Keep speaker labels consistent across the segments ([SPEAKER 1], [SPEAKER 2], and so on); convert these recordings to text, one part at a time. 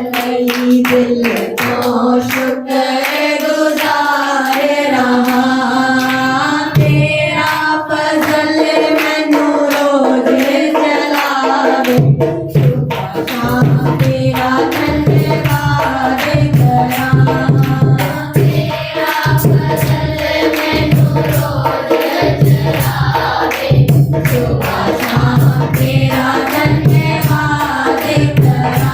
[SPEAKER 1] नहीं दिल तो शुक्रगुजार रहा तेरा फजल मैनू रोज चलावे सुबह शाम तेरा धन्यवाद करा तेरा फजल मैनू रोज चलावे सुबह शाम तेरा धन्यवाद करा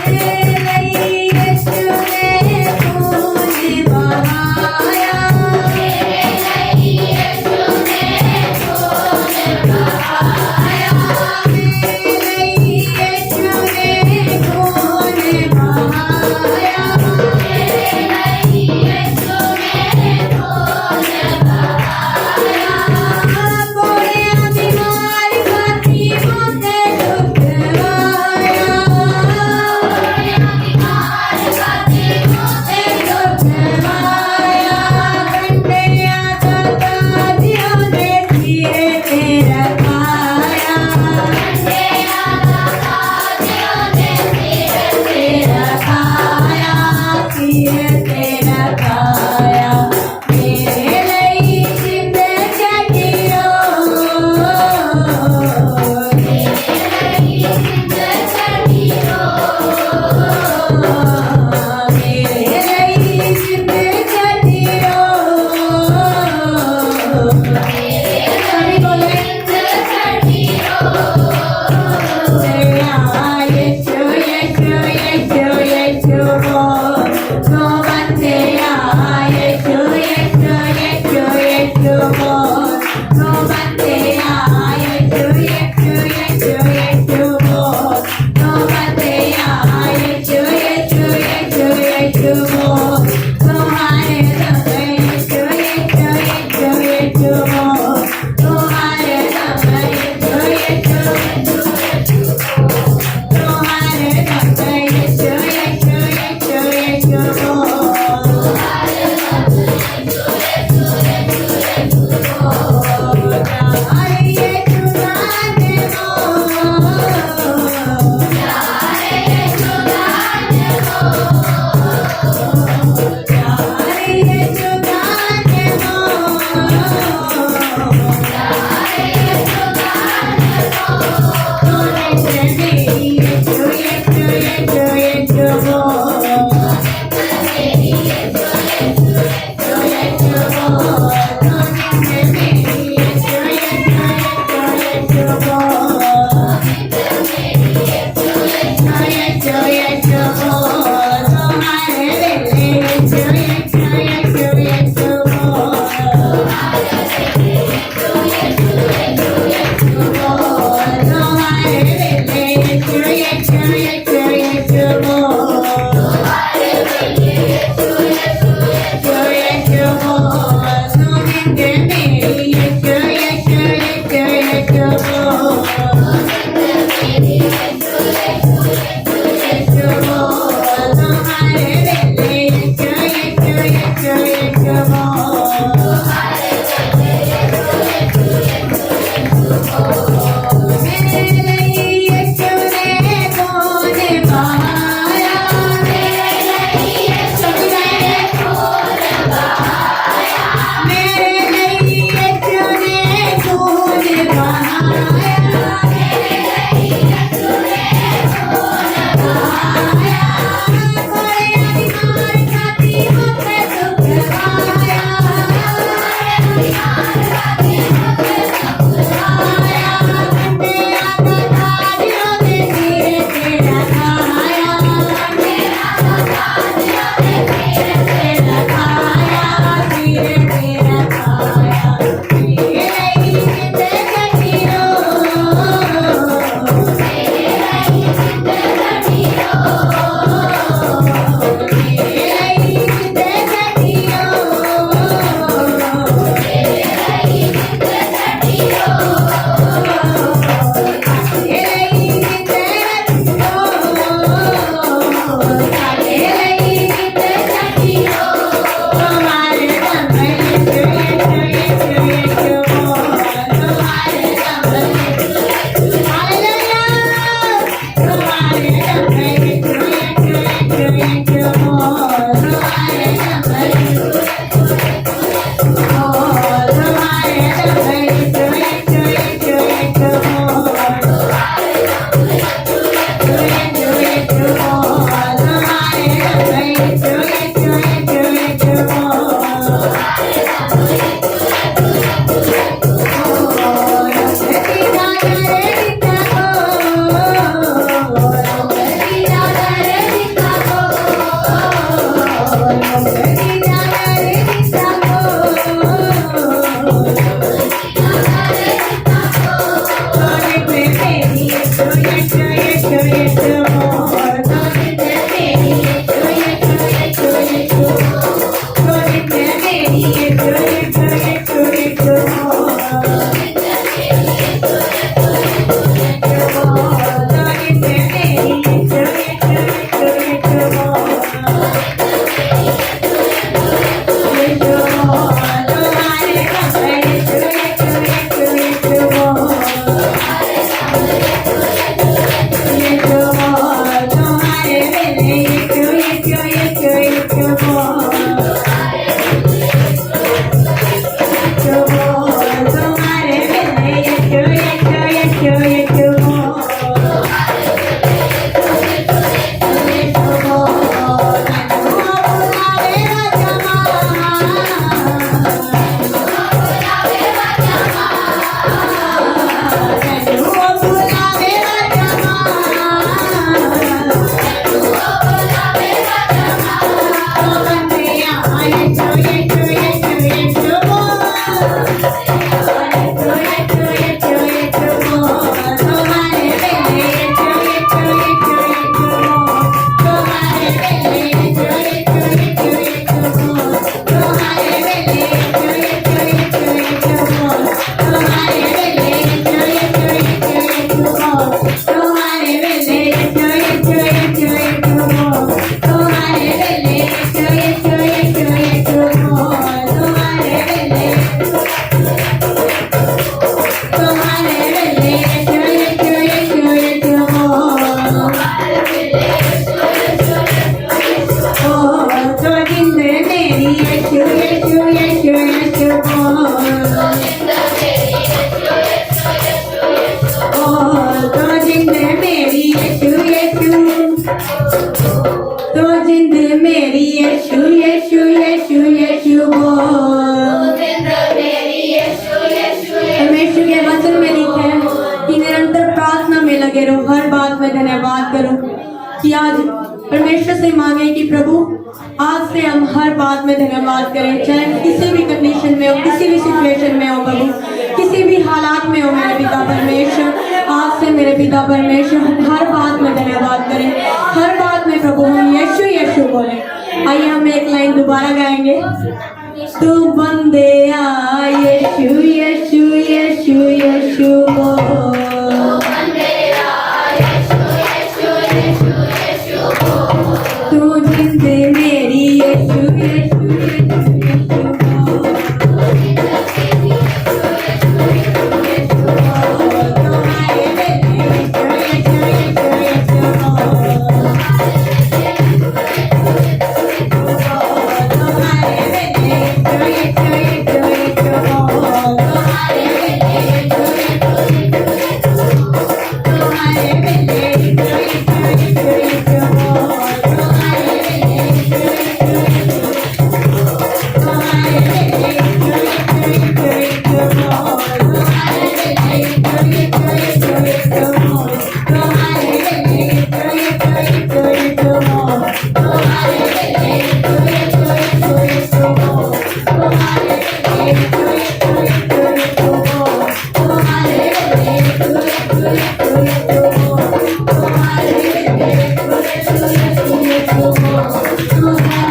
[SPEAKER 1] Hey कि आज परमेश्वर से मांगे कि प्रभु आज से हम हर बात में धन्यवाद करें, चाहे किसी भी कंडीशन में हो, किसी भी सिचुएशन में हो प्रभु, किसी भी हालात में हो मेरे पिता परमेश्वर, आज से मेरे पिता परमेश्वर हम हर बात में धन्यवाद करें, हर बात में प्रभु हम यीशु यीशु बोले। आइए हम एक लाइन दोबारा गाएंगे। तू बंदे आ यीशु यीशु यीशु यीशु बोल, तू जिंद मेरी यीशु यीशु यीशु यीशु बोल, तुम्हारे बेटे यीशु यीशु यीशु यीशु बोल, तुम्हारे बेटे यीशु यीशु यीशु यीशु बोल, तुम्हारे बेटे तुम्हारे बेटे यीशु यीशु यीशु बोल, तुम्हारे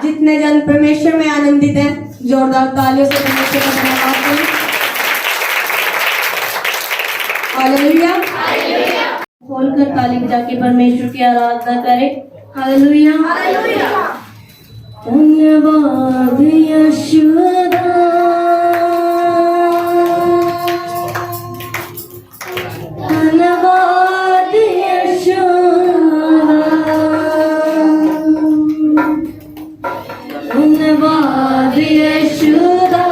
[SPEAKER 1] जितने जन परमेश्वर में आनंदित हैं जोरदार तालियों से परमेश्वर का धन्यवाद करें। हालेलुया, खोलकर ताली बजा के परमेश्वर की आराधना करें। हालेलुया, धन्यवाद यशोदा, धन्यवाद यशोदा, धन्यवाद यशोदा,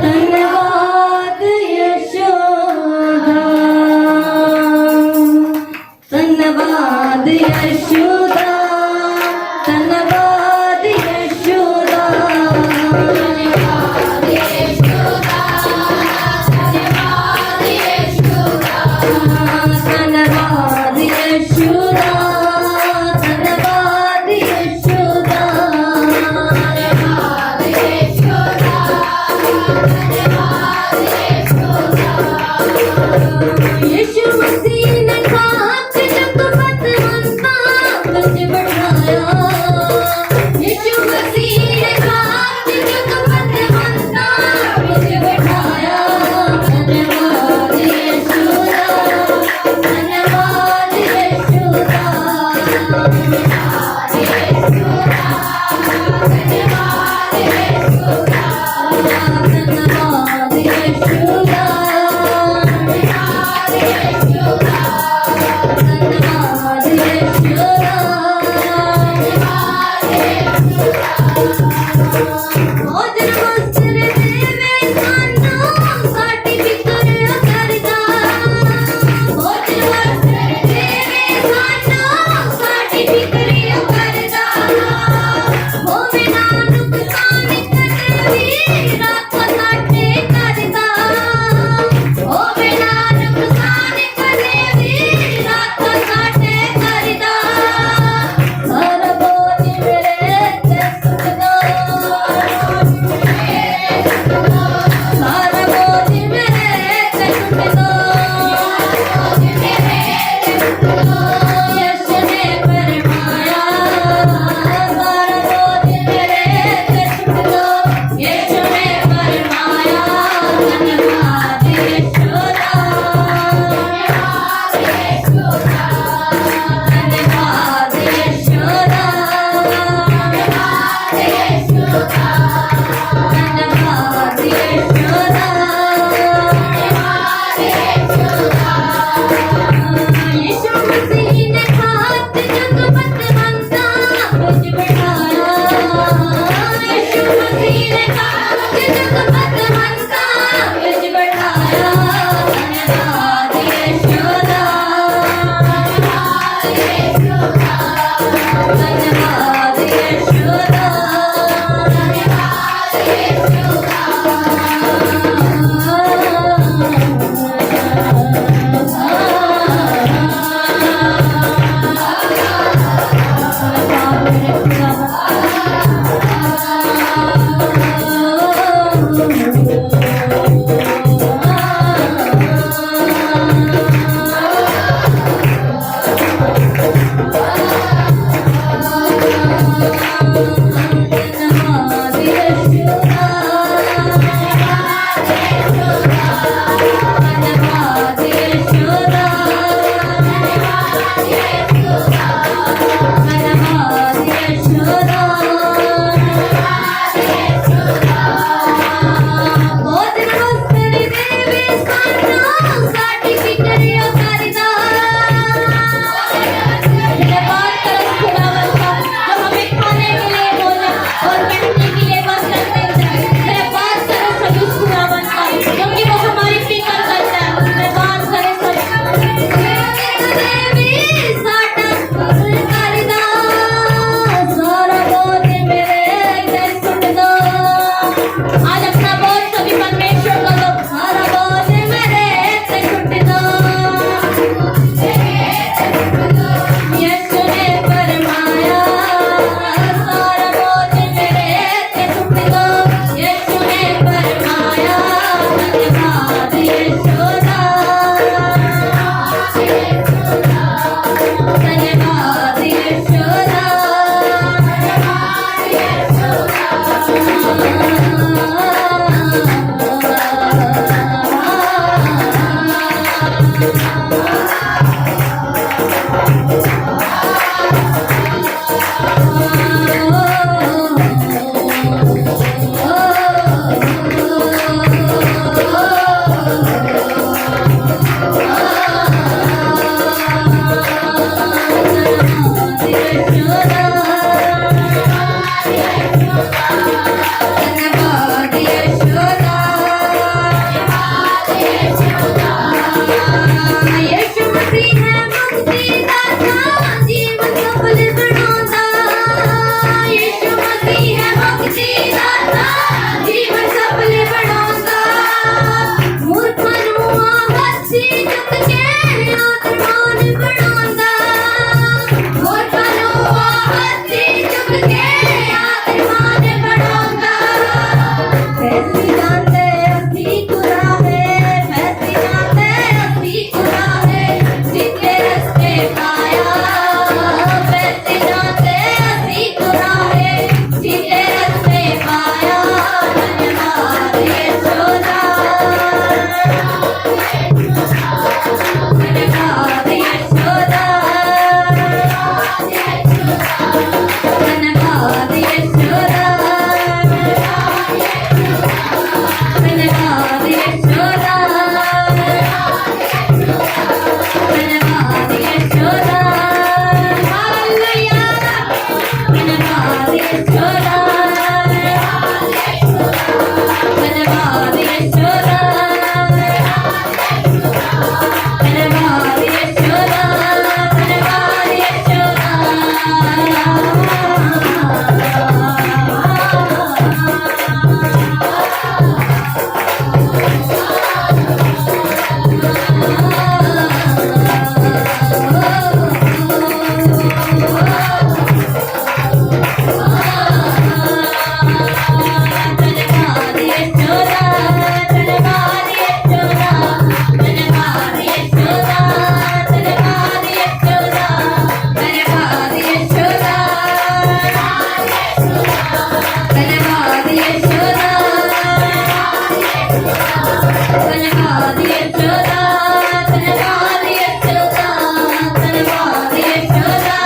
[SPEAKER 1] धन्यवाद यशोदा, धन्यवाद यशोदा,
[SPEAKER 2] धन्यवाद यशोदा धन्यवाद यशोदा धन्यवाद यशोदा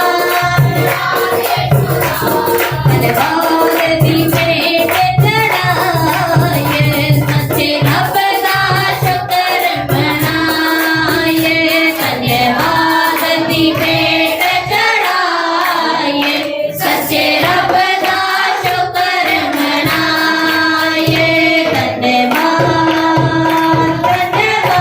[SPEAKER 2] धन्यवाद दी भेंट चढ़ाए सच्चे रब दा शुक्र मनाए धन्यवाद दी भेंट चढ़ाए सच्चे रब दा शुक्र मनाए धन्यवाद धन्यवाद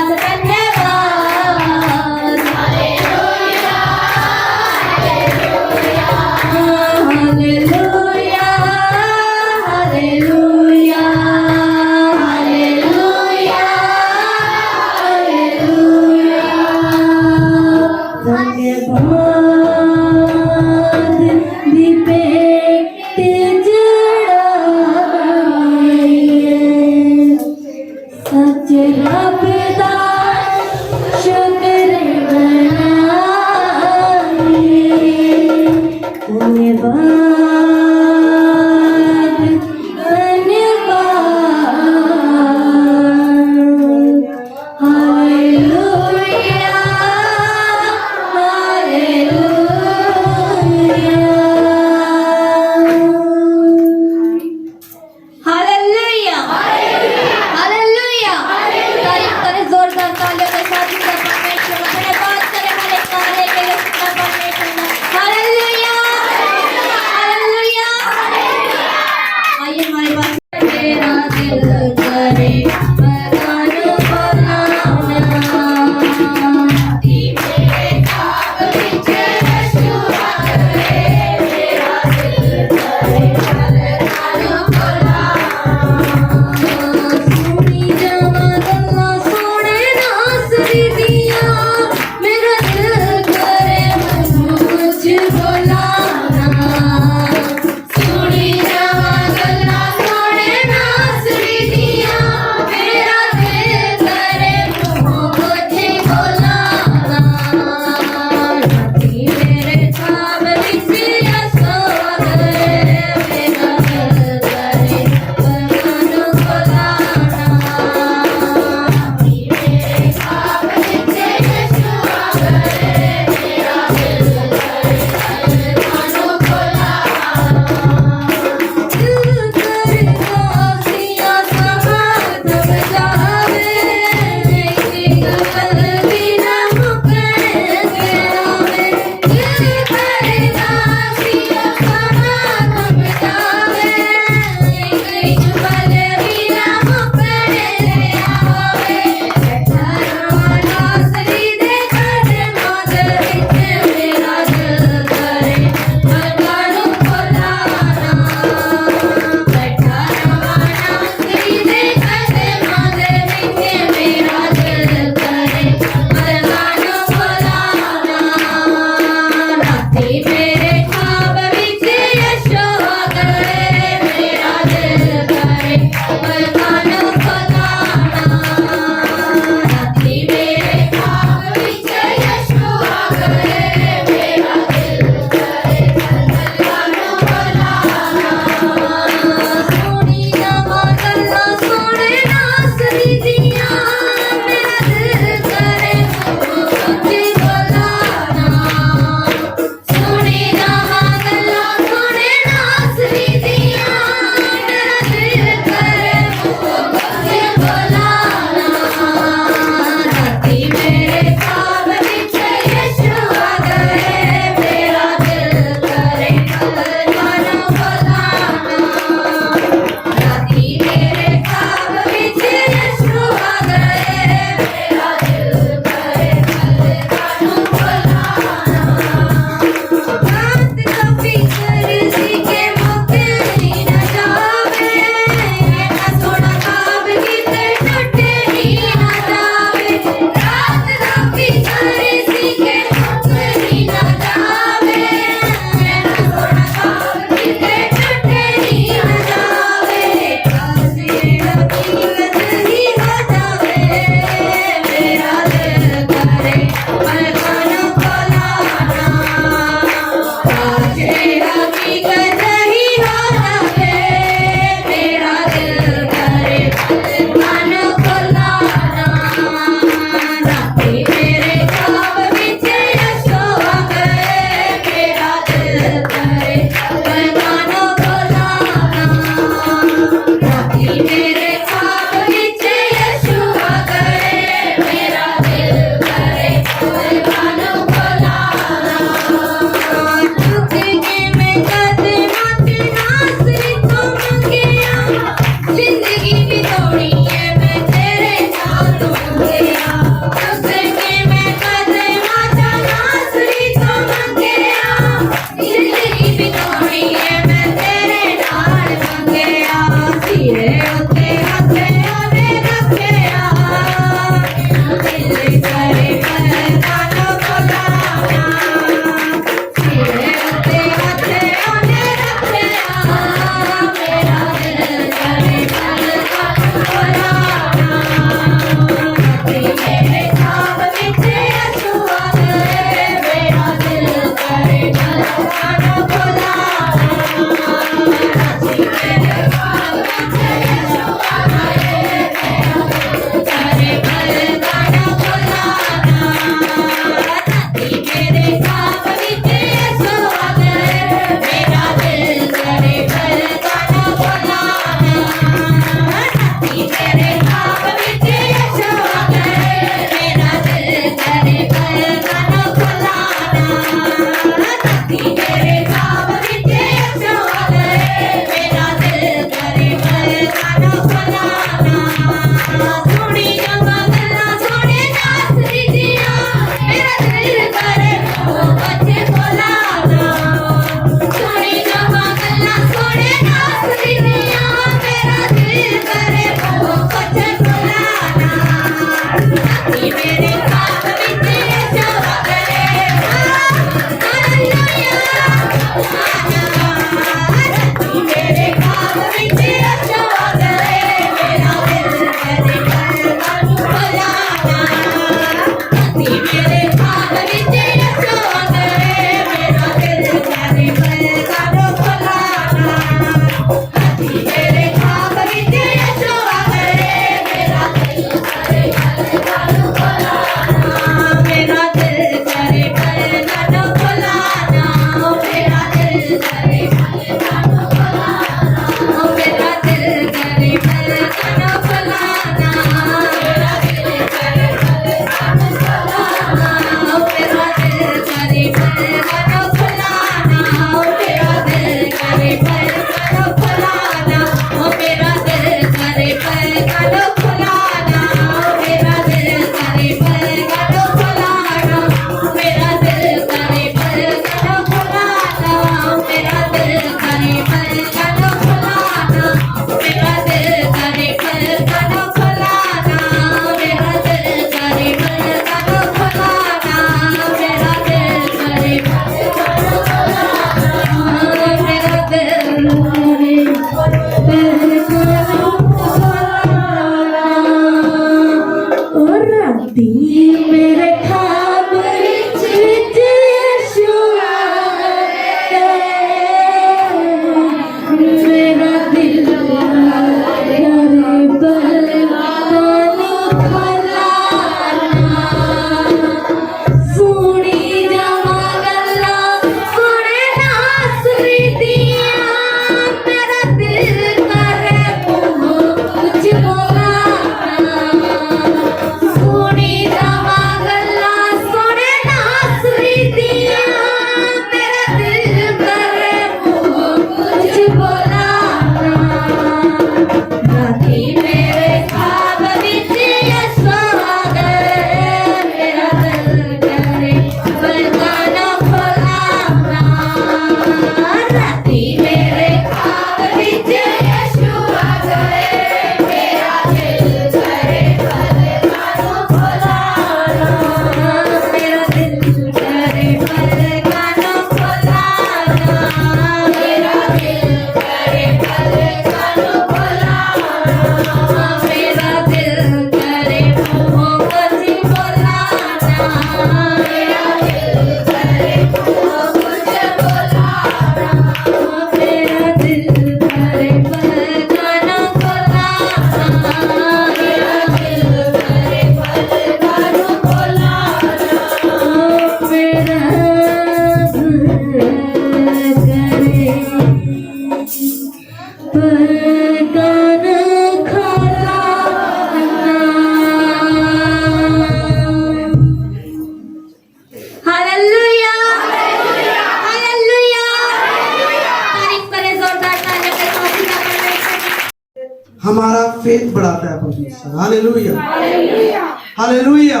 [SPEAKER 3] परमेश्वर। Hallelujah, hallelujah.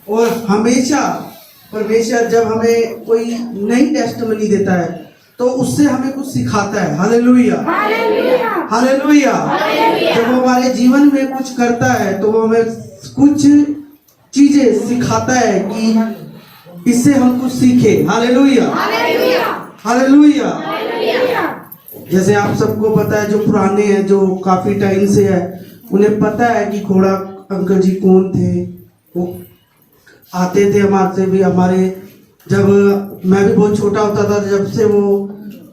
[SPEAKER 3] और हमेशा परमेश्वर जब हमें कोई नई टेस्टमनी देता है तो उससे हमें कुछ सिखाता है। Hallelujah, hallelujah. जब वो हमारे जीवन में कुछ करता है तो वो हमें कुछ चीजें सिखाता है कि इससे हम कुछ सीखे। Hallelujah, hallelujah. जैसे आप सबको पता है, जो पुराने हैं, जो काफी टाइम से है, उन्हें पता है कि घोड़ा अंकल जी कौन थे। वो आते थे हमारे से भी, हमारे जब मैं भी बहुत छोटा होता था जब से वो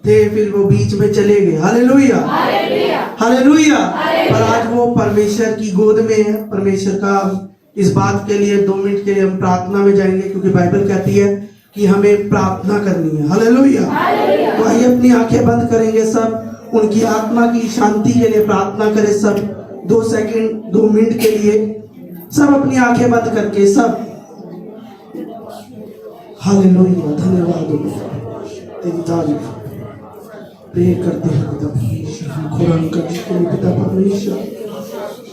[SPEAKER 3] थे, फिर वो बीच में चले गए। Hallelujah, hallelujah. पर आज वो परमेश्वर की गोद में है। परमेश्वर का इस बात के लिए 2 मिनट के लिए हम प्रार्थना में जाएंगे, क्योंकि बाइबल कहती है कि हमें प्रार्थना करनी है। हालेलुया। तो आइए अपनी आंखें बंद करेंगे, सब उनकी आत्मा की शांति के लिए प्रार्थना करें। सब 2 सेकंड 2 मिनट के लिए सब अपनी आंखें बंद करके सब। हालेलुया, धन्यवाद तेरी तारीफ प्रे करते हैं पिता परमेश्वर। हम कुरान का पिता परमेश्वर,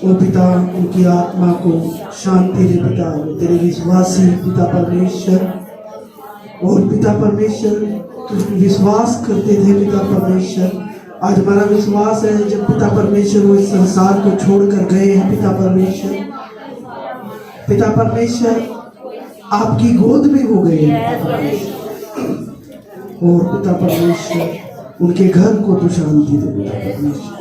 [SPEAKER 3] ओ पिता उनकी आत्मा को शांति दे पिता, तेरे विश्वासी पिता परमेश्वर। और पिता परमेश्वर तुम विश्वास करते थे पिता परमेश्वर, आज हमारा विश्वास है जब पिता परमेश्वर वो इस संसार को छोड़कर गए हैं पिता परमेश्वर, पिता परमेश्वर आपकी गोद में हो गए हैं। और पिता परमेश्वर उनके घर को तो शांति दे पिता परमेश्वर।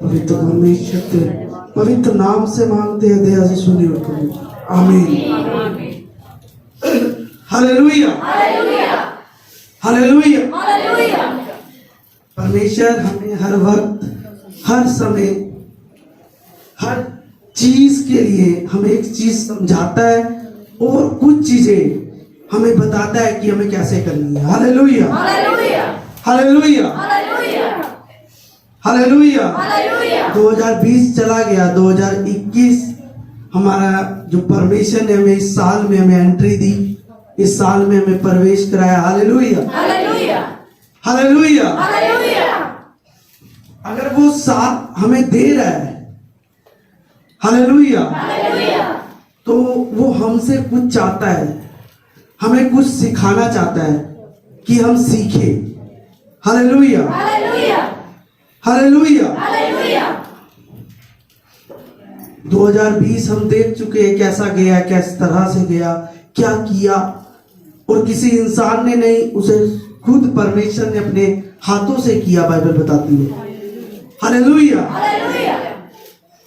[SPEAKER 3] पवित्र परमेश्वर तेरे पवित्र नाम से मांगते हैं, दया से सुनिए और करिए। आमीन। Hallelujah, hallelujah. परमेश्वर हमें हर वक्त हर समय हर चीज के लिए हमें एक चीज समझाता है और कुछ चीजें हमें बताता है कि हमें कैसे करनी है। Hallelujah, hallelujah, hallelujah. 2020 चला गया, 2021 हमारा जो परमेश्वर ने हमें इस साल में हमें एंट्री दी, इस साल में हमें प्रवेश कराया। Hallelujah, hallelujah. अगर वो साथ हमें दे रहा है, हालेलुया, तो वो हमसे कुछ चाहता है, हमें कुछ सिखाना चाहता है कि हम सीखे। Hallelujah, hallelujah. 2020 हम देख चुके हैं कैसा गया, किस तरह से गया, क्या किया, और किसी इंसान ने नहीं, उसे खुद परमेश्वर ने अपने हाथों से किया, बाइबल बताती है। Hallelujah,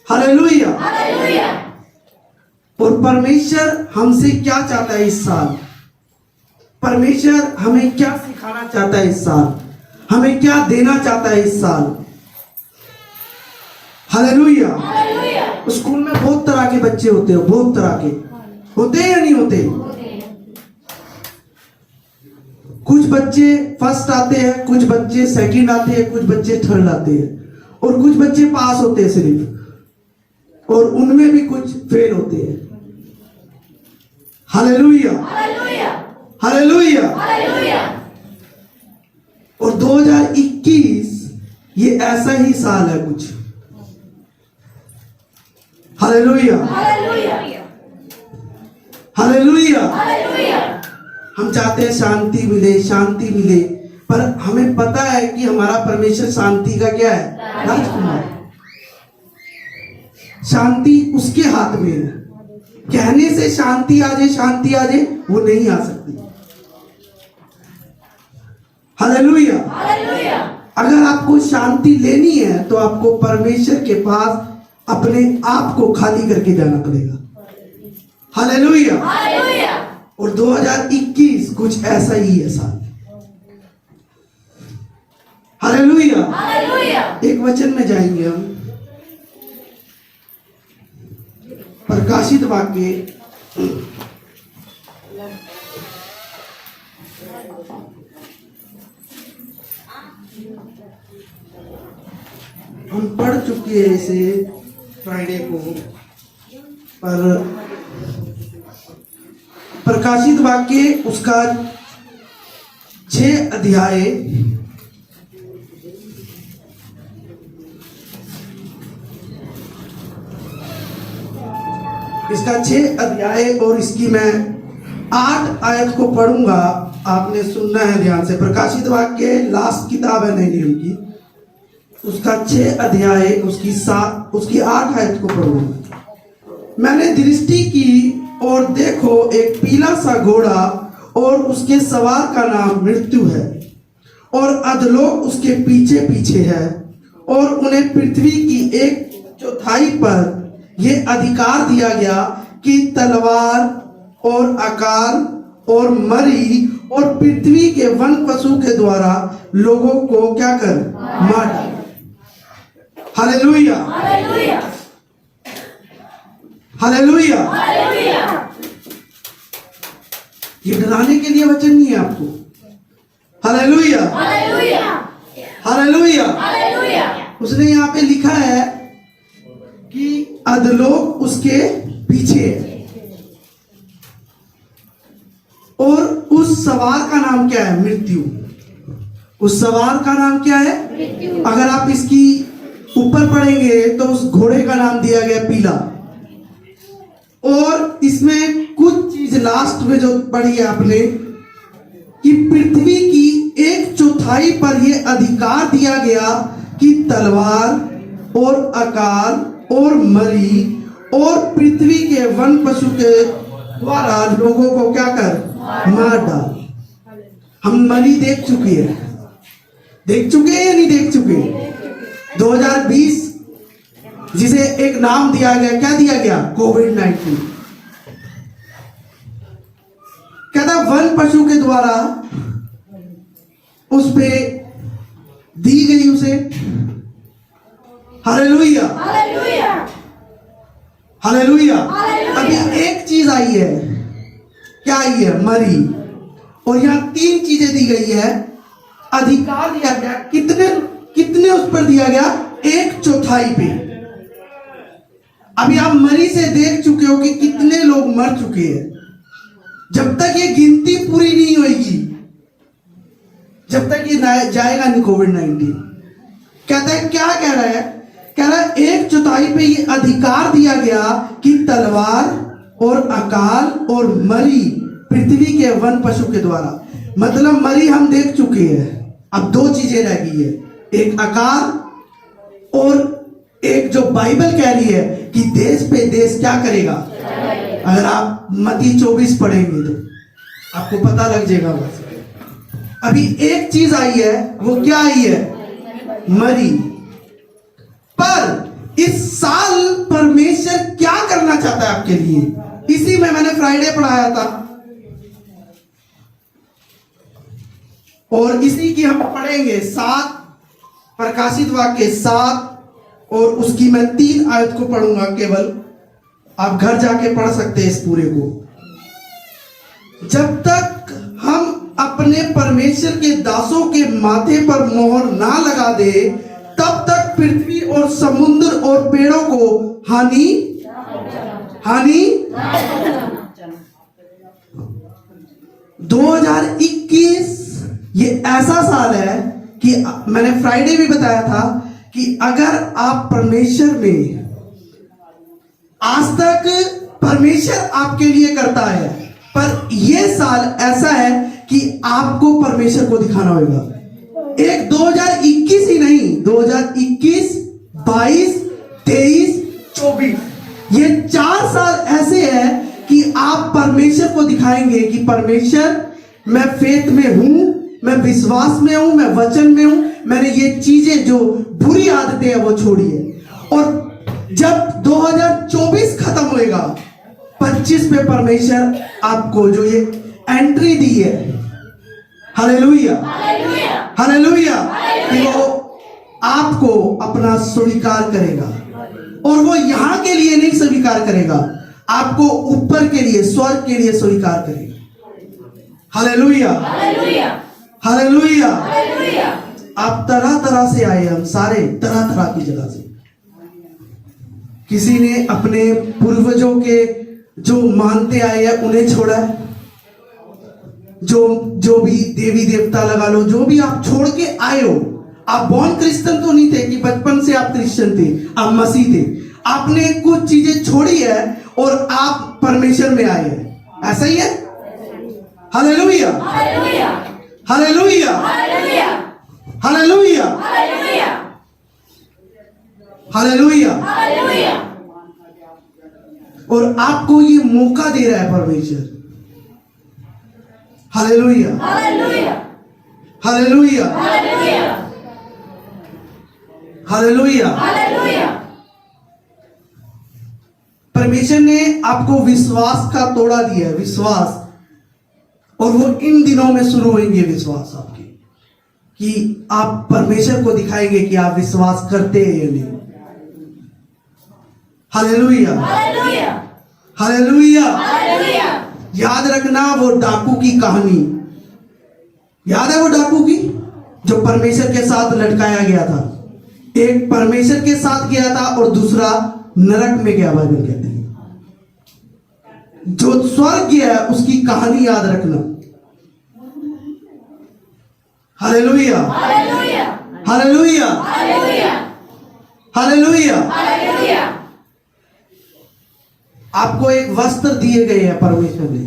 [SPEAKER 3] hallelujah. और परमेश्वर हमसे क्या चाहता है इस साल, परमेश्वर हमें क्या सिखाना चाहता है इस साल, हमें क्या देना चाहता है इस साल। हालेलुया। स्कूल में बहुत तरह के बच्चे होते हैं, बहुत तरह के होते हैं या नहीं होते? कुछ बच्चे फर्स्ट आते हैं, कुछ बच्चे सेकंड आते हैं, कुछ बच्चे थर्ड आते हैं, और कुछ बच्चे पास होते हैं सिर्फ, और उनमें भी कुछ फेल होते हैं। Hallelujah, hallelujah. और 2021 ये ऐसा ही साल है कुछ। Hallelujah, hallelujah. हम चाहते हैं शांति मिले, शांति मिले, पर हमें पता है कि हमारा परमेश्वर शांति का क्या है, राजकुमार। शांति उसके हाथ में है। कहने से शांति आ जाए, शांति आ जाए, वो नहीं आ सकती। हालेलुया। अगर आपको शांति लेनी है तो आपको परमेश्वर के पास अपने आप को खाली करके जाना पड़ेगा। हालेलुया। और 2021 कुछ ऐसा ही है साल। हालेलुया। एक वचन में जाएंगे हम, प्रकाशित वाक्य हम पढ़ चुके हैं इसे फ्राइडे को, पर प्रकाशित वाक्य उसका 6 अध्याय इसका 6 अध्याय और इसकी मैं 8 आयत को पढ़ूंगा। आपने सुनना है ध्यान से। प्रकाशित वाक्य लास्ट किताब है नए नियम की, उसका 6 अध्याय उसकी 8 आयत को पढ़ूंगा। मैंने दृष्टि की और देखो एक पीला सा घोड़ा और उसके सवार का नाम मृत्यु है और अधलोक उसके पीछे पीछे है और उन्हें पृथ्वी की 1/4 पर यह अधिकार दिया गया कि तलवार और अकाल और मरी और पृथ्वी के वन पशु के द्वारा लोगों को क्या कर मार डाले। Hallelujah, hallelujah. ये डराने के लिए वचन नहीं है आपको। Hallelujah, hallelujah. उसने यहाँ पे लिखा है कि अधलोक उसके पीछे है और उस सवार का नाम क्या है? मृत्यु। उस सवार का नाम क्या है? अगर आप इसकी ऊपर पढ़ेंगे तो उस घोड़े का नाम दिया गया पीला, और इसमें कुछ चीज लास्ट में जो पढ़ी है आपने कि पृथ्वी की 1/4 पर यह अधिकार दिया गया कि तलवार और अकाल और मरी और पृथ्वी के वन पशु के द्वारा लोगों को क्या कर मार डाल। हम मरी देख चुके हैं या नहीं देख चुके? 2020 जिसे एक नाम दिया गया, क्या दिया गया? कोविड-19। कहता वन पशु के द्वारा उस पे दी गई उसे। Hallelujah, hallelujah. अभी एक चीज आई है, क्या आई है? मरी। और यहां 3 चीजें दी गई है। अधिकार दिया गया, कितने उस पर दिया गया? 1/4 पे। अभी आप मरी से देख चुके हो कि कितने लोग मर चुके हैं। जब तक ये गिनती पूरी नहीं होगी, जब तक ये जाएगा नहीं कोविड-19। कहता है, क्या कह रहा है? कह रहा है 1/4 पे ये अधिकार दिया गया कि तलवार और अकाल और मरी पृथ्वी के वन पशु के द्वारा। मतलब मरी हम देख चुके हैं, अब 2 चीजें रह गई है, एक अकाल और एक जो बाइबल कह रही है कि देश पे देश क्या करेगा। अगर आप मत्ती 24 पढ़ेंगे तो आपको पता लग जाएगा। बस अभी एक चीज आई है, वो क्या आई है? मरी। पर इस साल परमेश्वर क्या करना चाहता है आपके लिए? इसी में मैंने फ्राइडे पढ़ाया था और इसी की हम पढ़ेंगे 7 प्रकाशित वाक्य 7 और उसकी मैं 3 आयत को पढ़ूंगा केवल। आप घर जाके पढ़ सकते हैं इस पूरे को। जब तक हम अपने परमेश्वर के दासों के माथे पर मोहर ना लगा दे, तब तक पृथ्वी और समुद्र और पेड़ों को हानि 2021 ये ऐसा साल है कि मैंने फ्राइडे भी बताया था कि अगर आप परमेश्वर में, आज तक परमेश्वर आपके लिए करता है, पर यह साल ऐसा है कि आपको परमेश्वर को दिखाना होगा। एक 2021 ही नहीं, 2021, 22, 23, 24 ये 4 साल ऐसे हैं कि आप परमेश्वर को दिखाएंगे कि परमेश्वर मैं फेथ में हूं, मैं विश्वास में हूं, मैं वचन में हूं, मैंने ये चीजें जो बुरी आदतें हैं वो छोड़ी है। और जब 2024 खत्म होएगा, 25 पे परमेश्वर आपको जो ये एंट्री दी है, हालेलुया, हालेलुया, कि वो आपको अपना स्वीकार करेगा। और वो यहां के लिए नहीं स्वीकार करेगा, आपको ऊपर के लिए, स्वर्ग के लिए स्वीकार करेगा। Hallelujah, hallelujah. आप तरह तरह से आए, हम सारे तरह तरह की जगह से। किसी ने अपने पूर्वजों के जो मानते आए हैं उन्हें छोड़ा है, जो भी देवी देवता लगा लो, जो भी आप छोड़ के आए हो। आप बॉर्न क्रिश्चियन तो नहीं थे कि बचपन से आप क्रिश्चियन थे, आप मसीह थे। आपने कुछ चीजें छोड़ी है और आप परमेश्वर में आए हैं, ऐसा ही है। Hallelujah,
[SPEAKER 2] hallelujah,
[SPEAKER 3] hallelujah,
[SPEAKER 2] hallelujah,
[SPEAKER 3] hallelujah,
[SPEAKER 2] hallelujah,
[SPEAKER 3] hallelujah.
[SPEAKER 2] Hallelujah.
[SPEAKER 3] और आपको ये मौका दे रहा है परमेश्वर। Hallelujah,
[SPEAKER 2] hallelujah,
[SPEAKER 3] hallelujah,
[SPEAKER 2] hallelujah,
[SPEAKER 3] hallelujah.
[SPEAKER 2] Hallelujah.
[SPEAKER 3] परमेश्वर ने आपको विश्वास का तोड़ा दिया है, विश्वास। और वो इन दिनों में शुरू होंगे विश्वास आपके, कि आप परमेश्वर को दिखाएंगे कि आप विश्वास करते हैं या नहीं। Hallelujah,
[SPEAKER 2] hallelujah,
[SPEAKER 3] hallelujah.
[SPEAKER 2] हालेलुया।
[SPEAKER 3] याद रखना वो डाकू की कहानी, याद है वो डाकू की, जो परमेश्वर के साथ लटकाया गया था। एक परमेश्वर के साथ गया था और दूसरा नरक में गया, बाइबल कहते हैं। जो स्वर्ग गया है उसकी कहानी याद रखना। Hallelujah,
[SPEAKER 2] hallelujah,
[SPEAKER 3] hallelujah,
[SPEAKER 2] hallelujah,
[SPEAKER 3] hallelujah.
[SPEAKER 2] Hallelujah.
[SPEAKER 3] आपको एक वस्त्र दिए गए हैं परमेश्वर ने।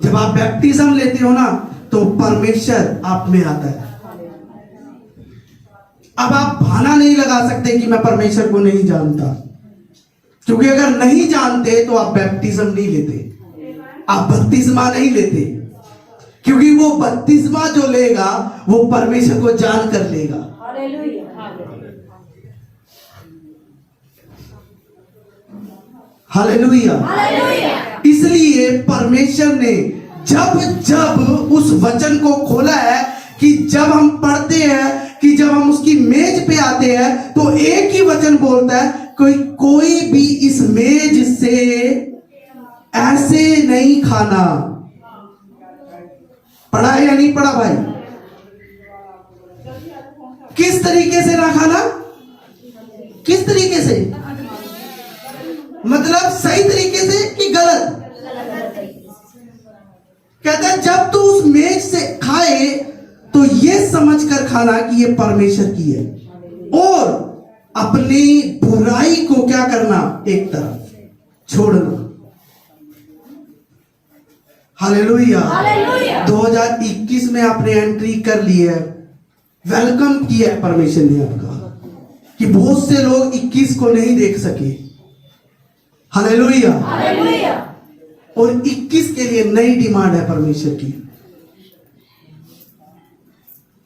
[SPEAKER 3] जब आप बैप्टिज्म लेते हो ना, तो परमेश्वर आप में आता है। अब आप बहाना नहीं लगा सकते कि मैं परमेश्वर को नहीं जानता, क्योंकि अगर नहीं जानते तो आप बैप्टिज्म नहीं लेते, आप बपतिस्मा नहीं लेते, क्योंकि वो बपतिस्मा जो लेगा वो परमेश्वर को जान कर लेगा। हालेलुया।
[SPEAKER 2] हालेलुया।
[SPEAKER 3] इसलिए परमेश्वर ने जब जब उस वचन को खोला है, कि जब हम पढ़ते हैं, कि जब हम उसकी मेज पे आते हैं, तो एक ही वचन बोलता है, कोई भी इस मेज से ऐसे नहीं खाना। पढ़ा है या नहीं पढ़ा भाई? किस तरीके से ना खाना? किस तरीके से? मतलब सही तरीके से कि गलत? कहता है जब तू उस मेज से खाए तो ये समझ कर खाना कि ये परमेश्वर की है, और अपनी बुराई को क्या करना, एक तरफ छोड़ना। हालेलुया।
[SPEAKER 2] हालेलुया।
[SPEAKER 3] 2021 में आपने एंट्री कर ली है, वेलकम किया है परमेश्वर ने आपका, कि बहुत से लोग 21 को नहीं देख सके। हालेलुया।
[SPEAKER 2] हालेलुया।
[SPEAKER 3] और 21 के लिए नई डिमांड है परमेश्वर की,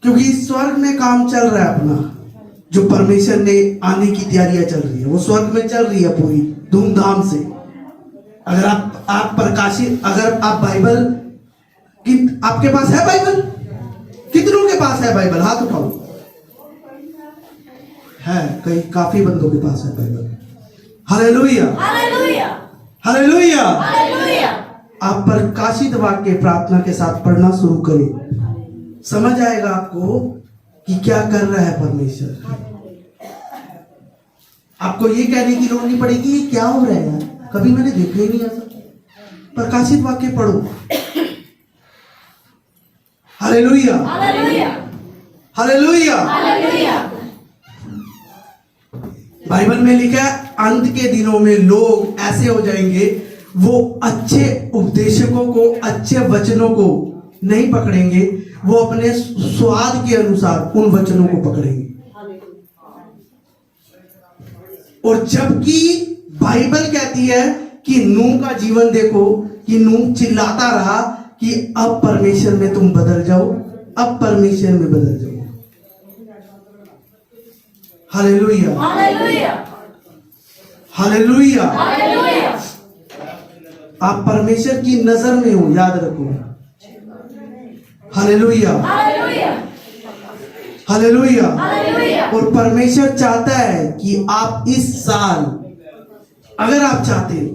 [SPEAKER 3] क्योंकि स्वर्ग में काम चल रहा है अपना, जो परमेश्वर ने आने की तैयारियां चल रही है, वो स्वर्ग में चल रही है पूरी धूमधाम से। अगर आप प्रकाशित, अगर आप बाइबल कि आपके पास है बाइबल? कितनों के पास है बाइबल? हाथ उठाओ। है, कई काफी बंदों के पास है Bible. Hallelujah,
[SPEAKER 2] hallelujah.
[SPEAKER 3] Hallelujah.
[SPEAKER 2] Hallelujah.
[SPEAKER 3] आप प्रकाशित वाक्य प्रार्थना के साथ पढ़ना शुरू करें, समझ आएगा आपको कि क्या कर रहा है परमेश्वर। आपको ये कहने की लोड़ नहीं पड़ेगी ये क्या हो रहा है यार, कभी मैंने देखा ही नहीं ऐसा। प्रकाशित वाक्य पढ़ो। Hallelujah,
[SPEAKER 2] hallelujah.
[SPEAKER 3] Hallelujah.
[SPEAKER 2] Hallelujah.
[SPEAKER 3] Bible में लिखा है अंत के दिनों में लोग ऐसे हो जाएंगे, वो अच्छे उपदेशकों को, अच्छे वचनों को नहीं पकड़ेंगे, वो अपने स्वाद के अनुसार उन वचनों को पकड़ेंगे। और जबकि बाइबल कहती है कि नूह का जीवन देखो, कि नूह चिल्लाता रहा कि अब परमेश्वर में तुम बदल जाओ, अब परमेश्वर में बदल जाओ। Hallelujah,
[SPEAKER 2] hallelujah.
[SPEAKER 3] हालेलुया।
[SPEAKER 2] हालेलुया।
[SPEAKER 3] आप परमेश्वर की नजर में हो, याद रखो। Hallelujah,
[SPEAKER 2] hallelujah.
[SPEAKER 3] हालेलुया।
[SPEAKER 2] हालेलुया।
[SPEAKER 3] और परमेश्वर चाहता है कि आप इस साल, अगर आप चाहते हो,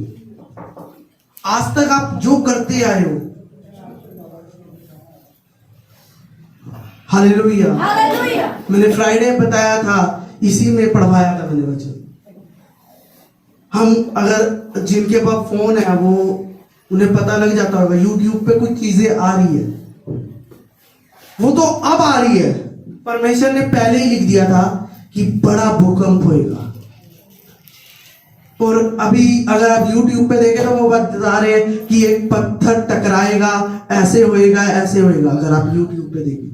[SPEAKER 3] आज तक आप जो करते आए हो, हालेलुया।
[SPEAKER 2] हालेलुया।
[SPEAKER 3] मैंने फ्राइडे बताया था, इसी में पढ़वाया था मैंने वचन। हम अगर जिनके पास फोन है वो, उन्हें पता लग जाता होगा, यूट्यूब पे कुछ चीजें आ रही है, वो तो अब आ रही है। परमेश्वर ने पहले ही लिख दिया था कि बड़ा भूकंप होएगा, और अभी अगर आप YouTube पे देखें तो वो बता रहे हैं कि एक पत्थर टकराएगा, ऐसे होएगा, ऐसे होएगा। अगर आप YouTube पे देखें,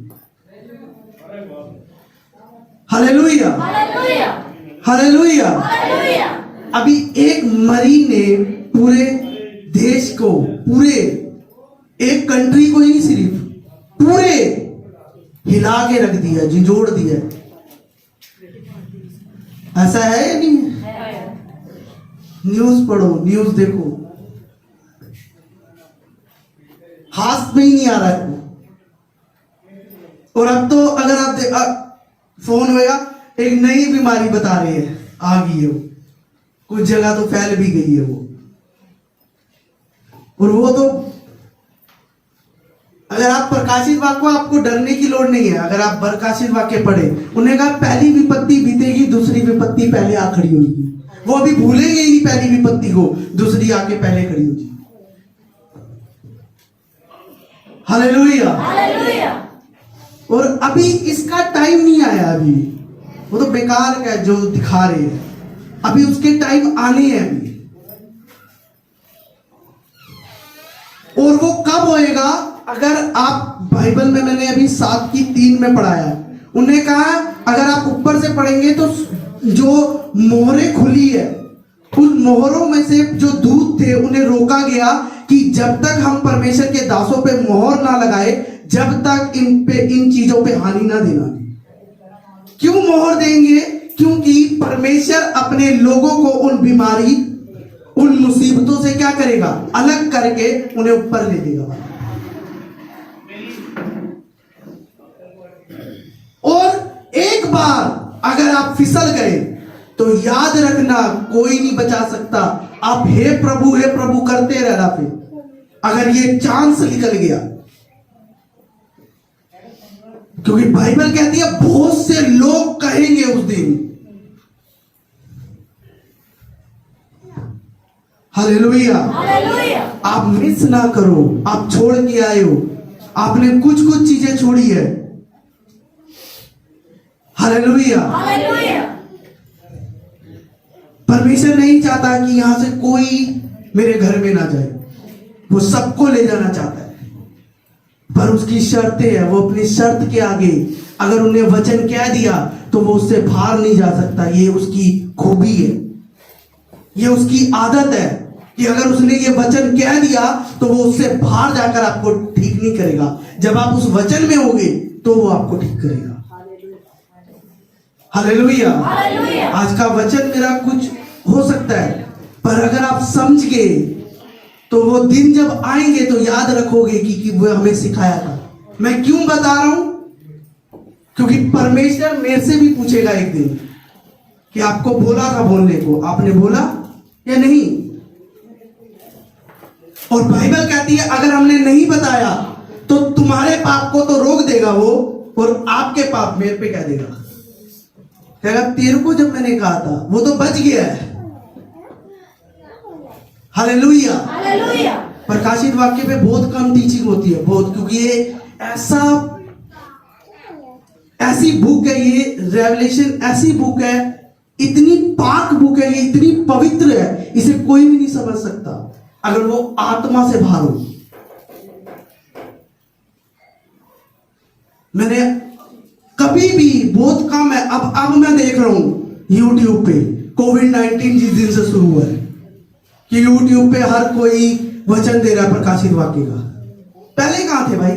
[SPEAKER 3] हालेलुया,
[SPEAKER 2] हालेलुया,
[SPEAKER 3] हालेलुया।
[SPEAKER 2] हालेलुया।
[SPEAKER 3] अभी एक मरी ने पूरे देश को, पूरे एक कंट्री को ही नहीं, सिर्फ पूरे हिला के रख दिया, झिझोड़ दिया। ऐसा है या नहीं? न्यूज पढ़ो, न्यूज देखो, हाथ में ही नहीं आ रहा है। और अब तो अगर आप फोन होएगा, एक नई बीमारी बता रहे हैं, आ गई है वो, कुछ जगह तो फैल भी गई है वो। और वो तो अगर आप प्रकाशित वाक्य को, आपको डरने की लोड़ नहीं है। अगर आप प्रकाशित वाक्य पढ़े, उन्हें कहा पहली विपत्ति बीतेगी, दूसरी विपत्ति पहले आ खड़ी होगी। वो अभी भूलेंगे ही नहीं पहली विपत्ति को, दूसरी आके पहले खड़ी होगी। Hallelujah,
[SPEAKER 2] hallelujah.
[SPEAKER 3] और अभी इसका टाइम नहीं आया। अभी वो तो बेकार का है जो दिखा रहे हैं, अभी उसके टाइम आने हैं अभी। और वो कब होएगा? अगर आप बाइबल में, मैंने अभी 7:3 में पढ़ाया है, उन्हें कहा अगर आप ऊपर से पढ़ेंगे तो जो मोहरें खुली है, उन मोहरों में से जो दूत थे उन्हें रोका गया कि जब तक हम परमेश्वर के दासों पे मोहर ना लगाए, जब तक इन चीजों पे हानि ना देना। क्यों मोहर देंगे? क्योंकि परमेश्वर अपने लोगों को उन बीमारी, उन मुसीबतों से क्या करेगा? अलग करके उन्हें ऊपर ले देगा। और एक बार अगर आप फिसल गए तो याद रखना, कोई नहीं बचा सकता। आप हे प्रभु करते रहना। फिर अगर ये चांस निकल गया, क्योंकि बाइबल कहती है बहुत से लोग कहेंगे उस दिन, हालेलुया।
[SPEAKER 2] हालेलुया।
[SPEAKER 3] आप मिस ना करो। आप छोड़ के आए हो, आपने कुछ कुछ चीजें छोड़ी है। हालेलुया।
[SPEAKER 2] हालेलुया।
[SPEAKER 3] परमेश्वर नहीं चाहता कि यहां से कोई मेरे घर में ना जाए, वो सबको ले जाना चाहता है। पर उसकी शर्तें है, वो अपनी शर्त के आगे अगर उन्हें वचन कह दिया तो वो उससे बाहर नहीं जा सकता। ये उसकी खूबी है, ये उसकी आदत है कि अगर उसने ये वचन कह दिया तो वो उससे बाहर जाकर आपको ठीक नहीं करेगा। जब आप उस वचन में होगे तो वो आपको ठीक करेगा। हालेलुया।
[SPEAKER 2] हालेलुया।
[SPEAKER 3] आज का वचन मेरा कुछ हो सकता है, पर अगर आप समझ गए तो वो दिन जब आएंगे तो याद रखोगे कि वो हमें सिखाया था। मैं क्यों बता रहा हूं? क्योंकि परमेश्वर मेरे से भी पूछेगा एक दिन कि आपको बोला था बोलने को, आपने बोला या नहीं? और बाइबल कहती है अगर हमने नहीं बताया तो तुम्हारे पाप को तो रोक देगा वो, और आपके पाप मेरे पे कह देगा। कहेगा तेरे को जब मैंने कहा था, वो तो बच गया है। हालेलुया।
[SPEAKER 2] हालेलुया।
[SPEAKER 3] प्रकाशित वाक्य पे बहुत कम टीचिंग होती है, बहुत, क्योंकि ये ऐसी बुक है, ये रेवलेशन ऐसी बुक है, इतनी पाक बुक है, ये इतनी पवित्र है, इसे कोई भी नहीं समझ सकता अगर वो आत्मा से बाहर हो। मैंने कभी भी, बहुत कम है, अब मैं देख रहा हूं YouTube पे, कोविड-19 जिस दिन से शुरू हुआ है कि YouTube पे हर कोई वचन दे रहा है प्रकाशित वाक्य का। पहले कहां थे भाई?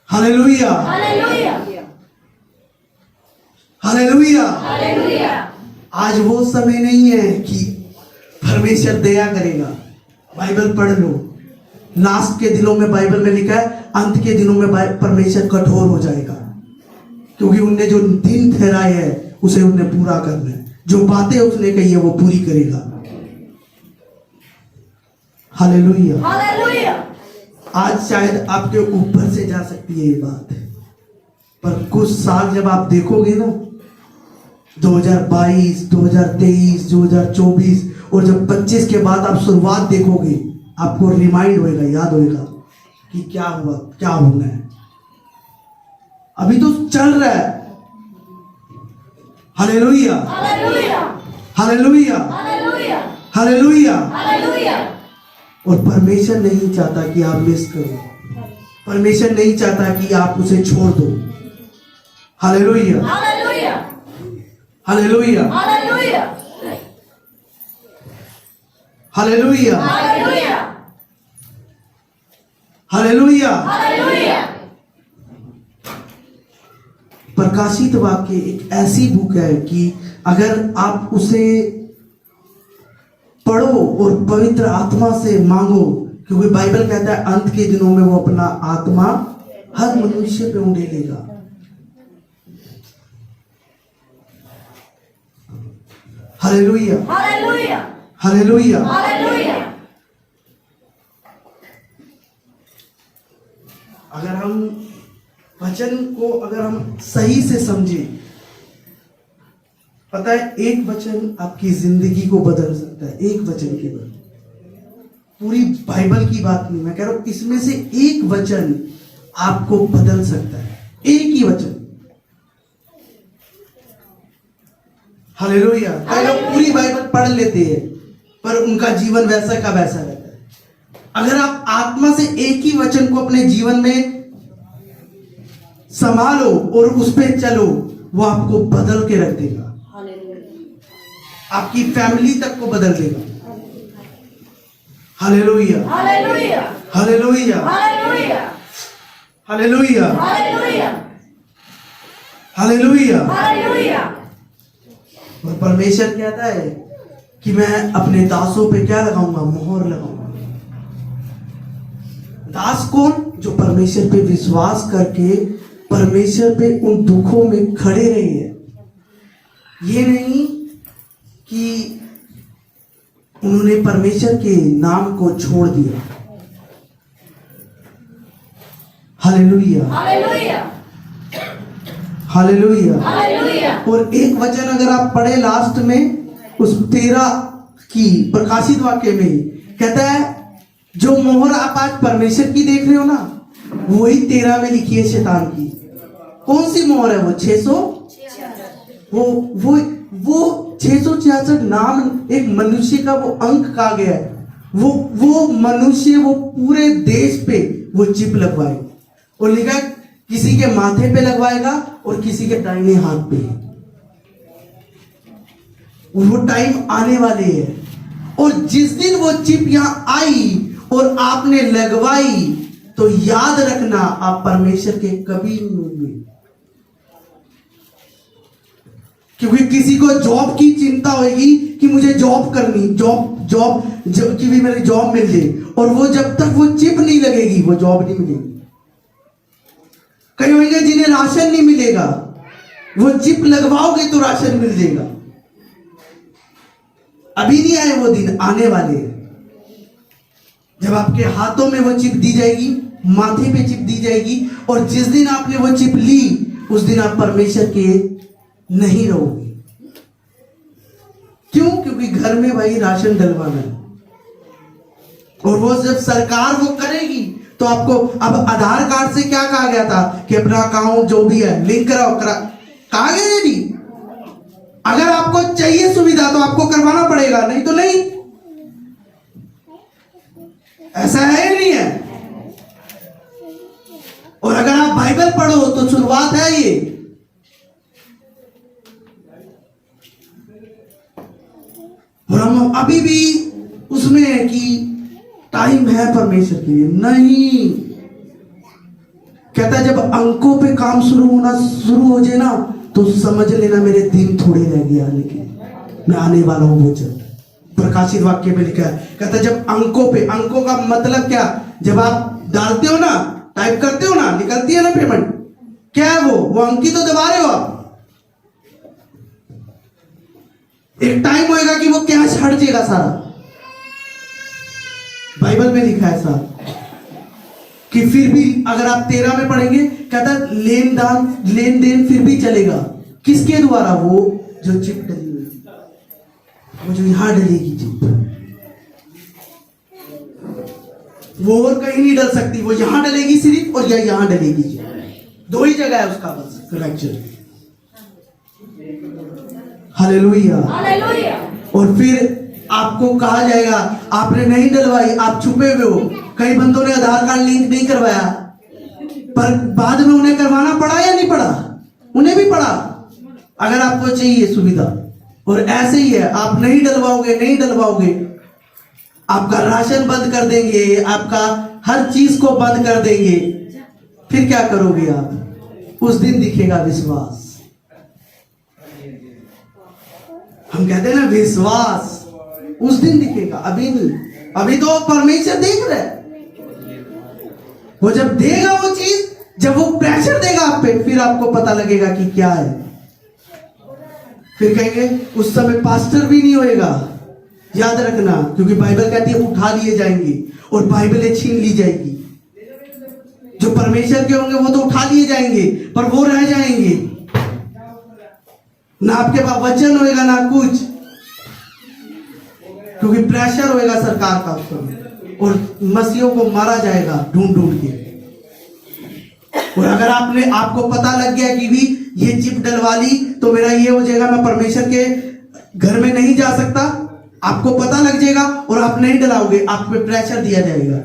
[SPEAKER 3] हालेलुया।
[SPEAKER 2] हालेलुया।
[SPEAKER 3] हालेलुया।
[SPEAKER 2] हालेलुया।
[SPEAKER 3] आज वो समय नहीं है कि परमेश्वर दया करेगा। बाइबल पढ़ लो, लास्ट के दिनों में बाइबल में लिखा है अंत के दिनों में परमेश्वर कठोर हो जाएगा, क्योंकि उनने जो दिन ठहराए हैं उसे उन्हें पूरा करना है। जो बातें उसने कही है वो पूरी करेगा। हालेलुया।
[SPEAKER 2] हालेलुया।
[SPEAKER 3] आज शायद आपके ऊपर से जा सकती है ये बात, पर कुछ साल जब आप देखोगे ना, 2022, 2023, 2024 और जब 25 के बाद आप शुरुआत देखोगे, आपको रिमाइंड होएगा, याद होएगा कि क्या हुआ, क्या होना है। अभी तो चल रहा है। Hallelujah,
[SPEAKER 2] Hallelujah.
[SPEAKER 3] Hallelujah,
[SPEAKER 2] Hallelujah.
[SPEAKER 3] Hallelujah.
[SPEAKER 2] Hallelujah.
[SPEAKER 3] और परमेश्वर नहीं चाहता कि आप मिस करो, परमेश्वर नहीं चाहता कि आप उसे छोड़ दो। Hallelujah,
[SPEAKER 2] Hallelujah.
[SPEAKER 3] Hallelujah,
[SPEAKER 2] Hallelujah.
[SPEAKER 3] Hallelujah,
[SPEAKER 2] Hallelujah.
[SPEAKER 3] Hallelujah.
[SPEAKER 2] Hallelujah.
[SPEAKER 3] प्रकाशित वाक्य एक ऐसी बुक है कि अगर आप उसे पढ़ो और पवित्र आत्मा से मांगो, क्योंकि बाइबल कहता है अंत के दिनों में वो अपना आत्मा हर मनुष्य पे उंडेलेगा। Hallelujah,
[SPEAKER 2] Hallelujah.
[SPEAKER 3] हालेलुया।
[SPEAKER 2] Hallelujah.
[SPEAKER 3] अगर हम वचन को अगर हम सही से समझे, पता है एक वचन आपकी जिंदगी को बदल सकता है, एक वचन केवल, पूरी बाइबल की बात नहीं, मैं कह रहा हूं इसमें से एक वचन आपको बदल सकता है, एक ही वचन। हालेलुया। कई लोग पूरी बाइबल पढ़ लेते हैं पर उनका जीवन वैसा का वैसा रहता है। अगर आप आत्मा से एक ही वचन को अपने जीवन में संभालो और उस पर चलो, वो आपको बदल के रख देगा, आपकी फैमिली तक को बदल देगा। Hallelujah,
[SPEAKER 2] Hallelujah.
[SPEAKER 3] Hallelujah,
[SPEAKER 2] Hallelujah.
[SPEAKER 3] Hallelujah,
[SPEAKER 2] Hallelujah.
[SPEAKER 3] Hallelujah.
[SPEAKER 2] Hallelujah.
[SPEAKER 3] और परमेश्वर कहता है कि मैं अपने दासों पे क्या लगाऊंगा? मोहर लगाऊंगा। दास कौन? जो परमेश्वर पे विश्वास करके परमेश्वर पे उन दुखों में खड़े रहे हैं। ये नहीं कि उन्होंने परमेश्वर के नाम को छोड़ दिया। Hallelujah,
[SPEAKER 2] Hallelujah.
[SPEAKER 3] हालेलुया।
[SPEAKER 2] Hallelujah.
[SPEAKER 3] और एक वचन अगर आप पढ़े लास्ट में उस 13 की प्रकाशित वाक्य में, कहता है जो मोहर आप आज परमेश्वर की देख रहे हो ना, वही 13 में लिखी है शैतान की। कौन सी मोहर है वो? 600, वो 666 नाम एक मनुष्य का वो अंक कहा गया है। वो मनुष्य वो पूरे देश पे वो चिप लगवाए और लिखा है किसी के माथे पे लगवाएगा और किसी के दाहिने हाथ पे। वो टाइम आने वाले है और जिस दिन वो चिप यहां आई और आपने लगवाई तो याद रखना आप परमेश्वर के कभी नहीं होंगे। क्योंकि किसी को जॉब की चिंता होगी कि मुझे जॉब करनी, जॉब कि भी मेरी जॉब मिल जाए, और वो जब तक वो चिप नहीं लगेगी वो जॉब नहीं मिलेगी। कई होंगे जिन्हें राशन नहीं मिलेगा, वो चिप लगवाओगे तो राशन मिल जाएगा। अभी नहीं आए वो दिन, आने वाले हैं जब आपके हाथों में वो चिप दी जाएगी, माथे पे चिप दी जाएगी, और जिस दिन आपने वो चिप ली उस दिन आप परमेश्वर के नहीं रहोगे। क्यों? क्योंकि घर में भाई राशन डलवाना है और वो जब सरकार वो करेगी तो आपको, अब आधार कार्ड से क्या कहा गया था कि अपना अकाउंट जो भी है लिंक कराओ, कहा गया ये नहीं। अगर आपको चाहिए सुविधा तो आपको करवाना पड़ेगा, नहीं तो नहीं। ऐसा है या नहीं है? और अगर आप बाइबल पढ़ो तो शुरुआत है ये, और हम अभी भी उसमें है कि टाइम है परमेश्वर के लिए। नहीं, कहता है जब अंकों पे काम शुरू हो जाए ना तो समझ लेना मेरे दिन थोड़े रह गया, लेकिन मैं आने वाला हूं वो जल्द। प्रकाशित वाक्य पे लिखा है, कहता है जब अंकों पे, अंकों का मतलब क्या? जब आप डालते हो ना, टाइप करते हो ना, निकलती है ना पेमेंट, क्या है वो अंकी तो दबा रहे हो आप। एक टाइम होएगा कि वो कैश हट जाएगा सारा। बाइबल में लिखा है साहब कि फिर भी अगर आप 13 में पढ़ेंगे, कहता लेन देन फिर भी चलेगा। किसके द्वारा? वो जो चिप डली हुई, वो जो यहां डलेगी चिप, वो और कहीं नहीं डल सकती, वो यहां डलेगी सिर्फ, और या यहां डलेगी चिप। दो ही जगह है उसका बस कनेक्शन। हालेलुया।
[SPEAKER 2] हालेलुया।
[SPEAKER 3] और फिर आपको कहा जाएगा आपने नहीं डलवाई, आप छुपे हुए हो। कई बंदों ने आधार कार्ड लिंक नहीं करवाया, पर बाद में उन्हें करवाना पड़ा या नहीं पड़ा? उन्हें भी पड़ा। अगर आपको चाहिए सुविधा, और ऐसे ही है, आप नहीं डलवाओगे, आपका राशन बंद कर देंगे, आपका हर चीज को बंद कर देंगे, फिर क्या करोगे आप? उस दिन दिखेगा विश्वास। हम कहते हैं ना विश्वास, उस दिन दिखेगा, अभी नहीं। अभी तो परमेश्वर देख रहा है। वो जब देगा वो चीज, जब वो प्रेशर देगा आप पे, फिर आपको पता लगेगा कि क्या है। फिर कहेंगे उस समय पास्टर भी नहीं होएगा। याद रखना, क्योंकि बाइबल कहती है उठा लिए जाएंगे और बाइबलें छीन ली जाएगी। जो परमेश्वर के होंगे वो तो उठा लिए जाएंगे, पर वो रह जाएंगे। ना आपके पास वचन होएगा ना कुछ, क्योंकि प्रेशर होएगा सरकार का उस समय, और मसीहों को मारा जाएगा ढूंढ ढूंढ के। और अगर आपको पता लग गया कि भी ये चिप डलवा ली तो मेरा ये हो जाएगा, मैं परमेश्वर के घर में नहीं जा सकता, आपको पता लग जाएगा और आप नहीं डलाओगे, आप पे प्रेशर दिया जाएगा,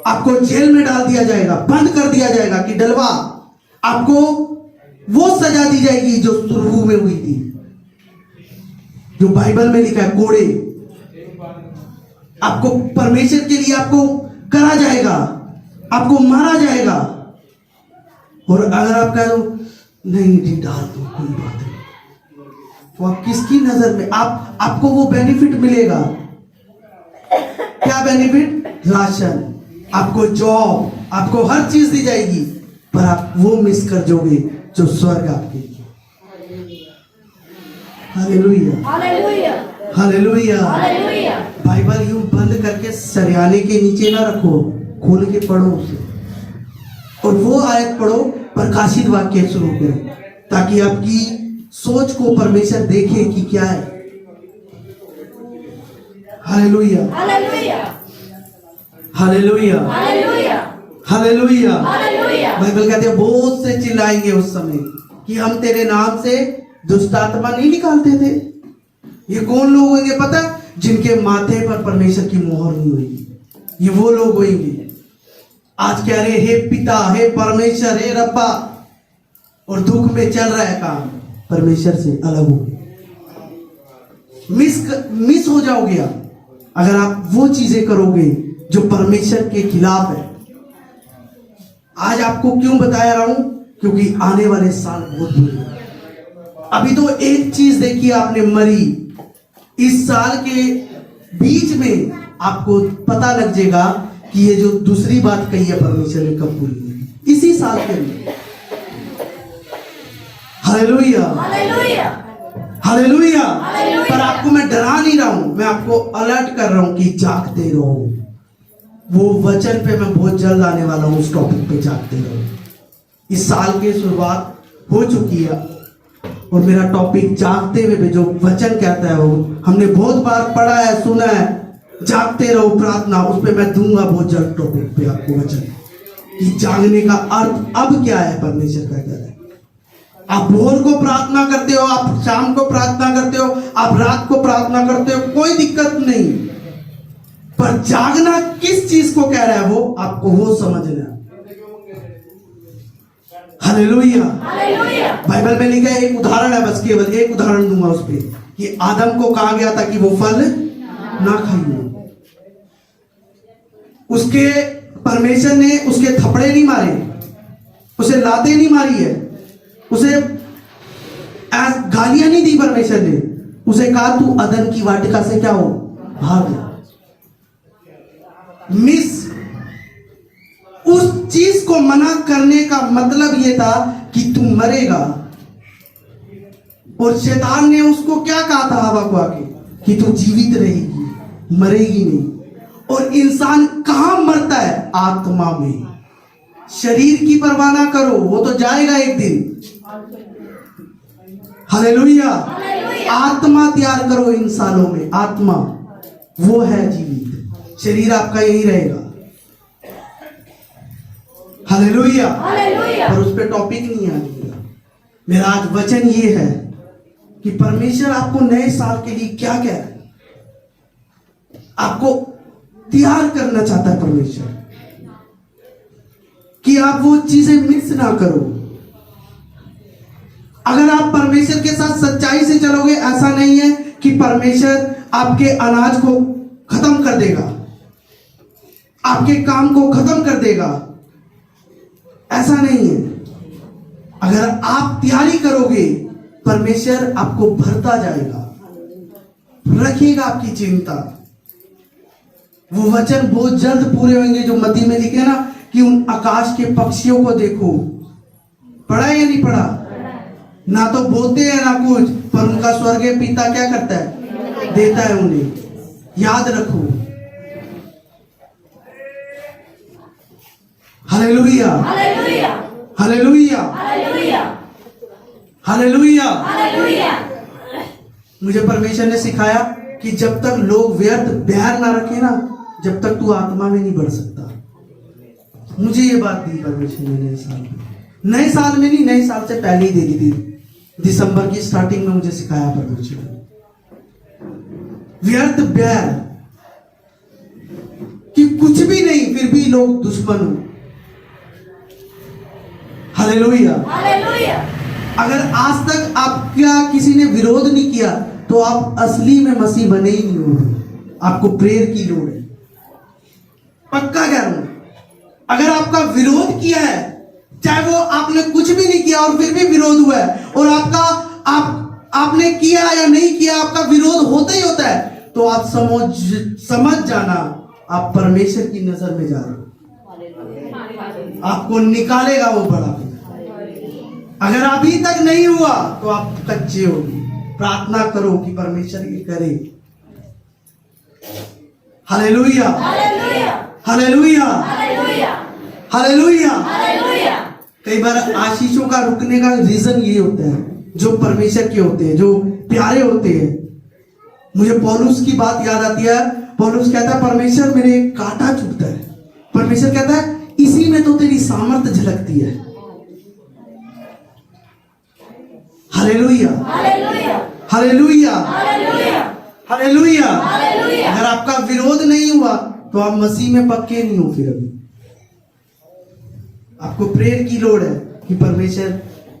[SPEAKER 3] आपको जेल में डाल दिया जाएगा, बंद कर दिया जाएगा कि डलवा। आपको वो सजा दी जाएगी जो शुरू में हुई थी, जो बाइबल में लिखा है, कोड़े। आपको परमेश्वर के लिए आपको करा जाएगा, आपको मारा जाएगा। और अगर आप कह दो नहीं जी डाल दो कोई बात नहीं, तो आप किसकी नजर में आपको वो बेनिफिट मिलेगा? क्या बेनिफिट? राशन, आपको जॉब, आपको हर चीज दी जाएगी, पर आप वो मिस कर जाओगे जो स्वर्ग आपके लिए। Hallelujah,
[SPEAKER 2] hallelujah.
[SPEAKER 3] Hallelujah.
[SPEAKER 2] Hallelujah.
[SPEAKER 3] Bible यूं बंद करके सरियाने के नीचे ना रखो, खोल के पढ़ो उसे, और वो आयत पढ़ो, प्रकाशित वाक्य शुरू करो, ताकि आपकी सोच को परमेश्वर देखे कि क्या है। Hallelujah,
[SPEAKER 2] hallelujah.
[SPEAKER 3] Hallelujah,
[SPEAKER 2] hallelujah.
[SPEAKER 3] Hallelujah.
[SPEAKER 2] Hallelujah.
[SPEAKER 3] Bible कहते हैं बहुत से चिल्लाएंगे उस समय कि हम तेरे नाम से दुष्ट आत्मा नहीं निकालते थे। ये कौन लोग होंगे पता? जिनके माथे पर परमेश्वर की मोहर नहीं होगी, ये वो लोग होंगे। आज कह रहे हे पिता, हे परमेश्वर, हे रब्बा, और दुख में चल रहा है काम, परमेश्वर से अलग हो मिस हो जाओगे आप अगर आप वो चीजें करोगे जो परमेश्वर के खिलाफ है। आज आपको क्यों बताया रहा हूं? क्योंकि आने वाले साल बहुत बुरे हैं। अभी तो एक चीज देखिए आपने मरी, इस साल के बीच में आपको पता लग जाएगा कि ये जो दूसरी बात कही है परमेश्वर ने कब पूरी हुई, इसी साल के लिए। Hallelujah,
[SPEAKER 2] hallelujah.
[SPEAKER 3] हालेलुया।
[SPEAKER 2] हालेलुया।
[SPEAKER 3] पर आपको मैं डरा नहीं रहा हूं, मैं आपको अलर्ट कर रहा हूं कि जागते रहो। वो वचन पे मैं बहुत जल्द आने वाला हूं, उस टॉपिक पे जागते रहो। इस साल की शुरुआत हो चुकी है और मेरा टॉपिक जागते हुए पे जो वचन कहता है वो हमने बहुत बार पढ़ा है, सुना है। जागते रहो प्रार्थना, उस पे मैं दूंगा बहुत जल्द टॉपिक पे आपको वचन कि जागने का अर्थ अब क्या है, परमेश्वर का क्या है। आप भोर को प्रार्थना करते हो, आप शाम को प्रार्थना करते हो, आप रात को प्रार्थना करते हो, कोई दिक्कत नहीं, पर जागना किस चीज को कह रहा है वो आपको वो समझना है। Hallelujah,
[SPEAKER 2] hallelujah.
[SPEAKER 3] बाइबल में लिखा है, एक उदाहरण है, बस केवल एक उदाहरण दूंगा उस पे कि आदम को कहा गया था कि वो फल ना खाइए। उसके परमेश्वर ने उसके थप्पड़े नहीं मारे, उसे लातें नहीं मारी है, उसे गालियां नहीं दी परमेश्वर ने, उसे कहा तू अदन की वाटिका से क्या हो, भाग। मिस उस चीज को मना करने का मतलब यह था कि तू मरेगा, और शैतान ने उसको क्या कहा था हवा को आके कि तू जीवित रहेगी, मरेगी नहीं। और इंसान कहां मरता है? आत्मा में। शरीर की परवाह ना करो, वो तो जाएगा एक दिन। हालेलुया, आत्मा तैयार करो इन सालों में, आत्मा वो है जीवित, शरीर आपका यही रहेगा। Hallelujah,
[SPEAKER 2] hallelujah.
[SPEAKER 3] पर उस पर टॉपिक नहीं आएगा। मेरा आज वचन ये है कि परमेश्वर आपको नए साल के लिए क्या कह रहा है। आपको तैयार करना चाहता है परमेश्वर कि आप वो चीजें मिस ना करो। अगर आप परमेश्वर के साथ सच्चाई से चलोगे, ऐसा नहीं है कि परमेश्वर आपके अनाज को खत्म कर देगा, आपके काम को खत्म कर देगा, ऐसा नहीं है। अगर आप तैयारी करोगे, परमेश्वर आपको भरता जाएगा, रखिएगा आपकी चिंता। वो वचन बहुत जल्द पूरे होंगे जो मत्ती में लिखे ना कि उन आकाश के पक्षियों को देखो। पढ़ा है या नहीं पढ़ा? ना तो बोलते हैं ना कुछ, पर उनका स्वर्गीय पिता क्या करता है? देता है उन्हें। याद रखो। Hallelujah,
[SPEAKER 2] hallelujah,
[SPEAKER 3] hallelujah,
[SPEAKER 2] hallelujah,
[SPEAKER 3] hallelujah.
[SPEAKER 2] Hallelujah.
[SPEAKER 3] मुझे परमेश्वर ने सिखाया कि जब तक लोग व्यर्थ बैर ना रखे ना, जब तक तू आत्मा में नहीं बढ़ सकता। मुझे ये बात दी परमेश्वर ने नए साल में। नए साल में नहीं, नए साल से पहले ही दे दी थी। दिसंबर की स्टार्टिंग में मुझे सिखाया परमेश्वर ने। व्यर्थ बैर कि कुछ भी नहीं, फिर भी लोग दुश्मन हो। हालेलुया।
[SPEAKER 2] हालेलुया।
[SPEAKER 3] अगर आज तक आपका किसी ने विरोध नहीं किया तो आप असली में मसीह बने ही नहीं हो। आपको प्रेयर की लोड़ है, पक्का कह रहा हूं। अगर आपका विरोध किया है, चाहे वो आपने कुछ भी नहीं किया और फिर भी विरोध हुआ है, और आपने किया या नहीं किया, आपका विरोध होता ही होता है, तो आप समझ जाना आप परमेश्वर की नजर में जा रहे हो। आपको निकालेगा वो बड़ा। अगर अभी तक नहीं हुआ तो आप कच्चे हो। प्रार्थना करो कि परमेश्वर ये करे। Hallelujah,
[SPEAKER 2] hallelujah,
[SPEAKER 3] hallelujah,
[SPEAKER 2] hallelujah,
[SPEAKER 3] hallelujah.
[SPEAKER 2] Hallelujah.
[SPEAKER 3] कई बार आशीषों का रुकने का रीजन ये होता है, जो परमेश्वर के होते हैं, जो प्यारे होते हैं। मुझे पौलुस की बात याद आती है। पौलुस कहता है परमेश्वर मेरे एक कांटा चुभता है। परमेश्वर कहता है इसी में तो तेरी सामर्थ्य झलकती है। Hallelujah,
[SPEAKER 2] hallelujah,
[SPEAKER 3] hallelujah,
[SPEAKER 2] hallelujah,
[SPEAKER 3] hallelujah.
[SPEAKER 2] Hallelujah.
[SPEAKER 3] अगर आपका विरोध नहीं हुआ तो आप मसीह में पक्के नहीं हो। फिर अभी आपको प्रेयर की लोड़ है कि परमेश्वर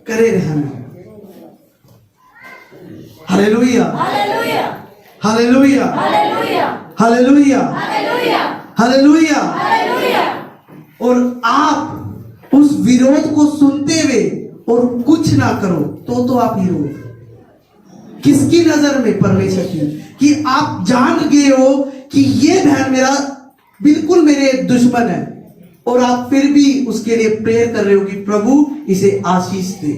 [SPEAKER 3] करे रहम। Hallelujah,
[SPEAKER 2] hallelujah,
[SPEAKER 3] hallelujah,
[SPEAKER 2] hallelujah,
[SPEAKER 3] hallelujah,
[SPEAKER 2] hallelujah,
[SPEAKER 3] hallelujah.
[SPEAKER 2] Hallelujah.
[SPEAKER 3] और आप उस विरोध को सुनते हुए और कुछ ना करो तो आप हीरो। किसकी नजर में? परमेश्वर की। कि आप जान गए हो कि ये बहन मेरा बिल्कुल मेरे दुश्मन है, और आप फिर भी उसके लिए प्रेयर कर रहे हो कि प्रभु इसे आशीष दे।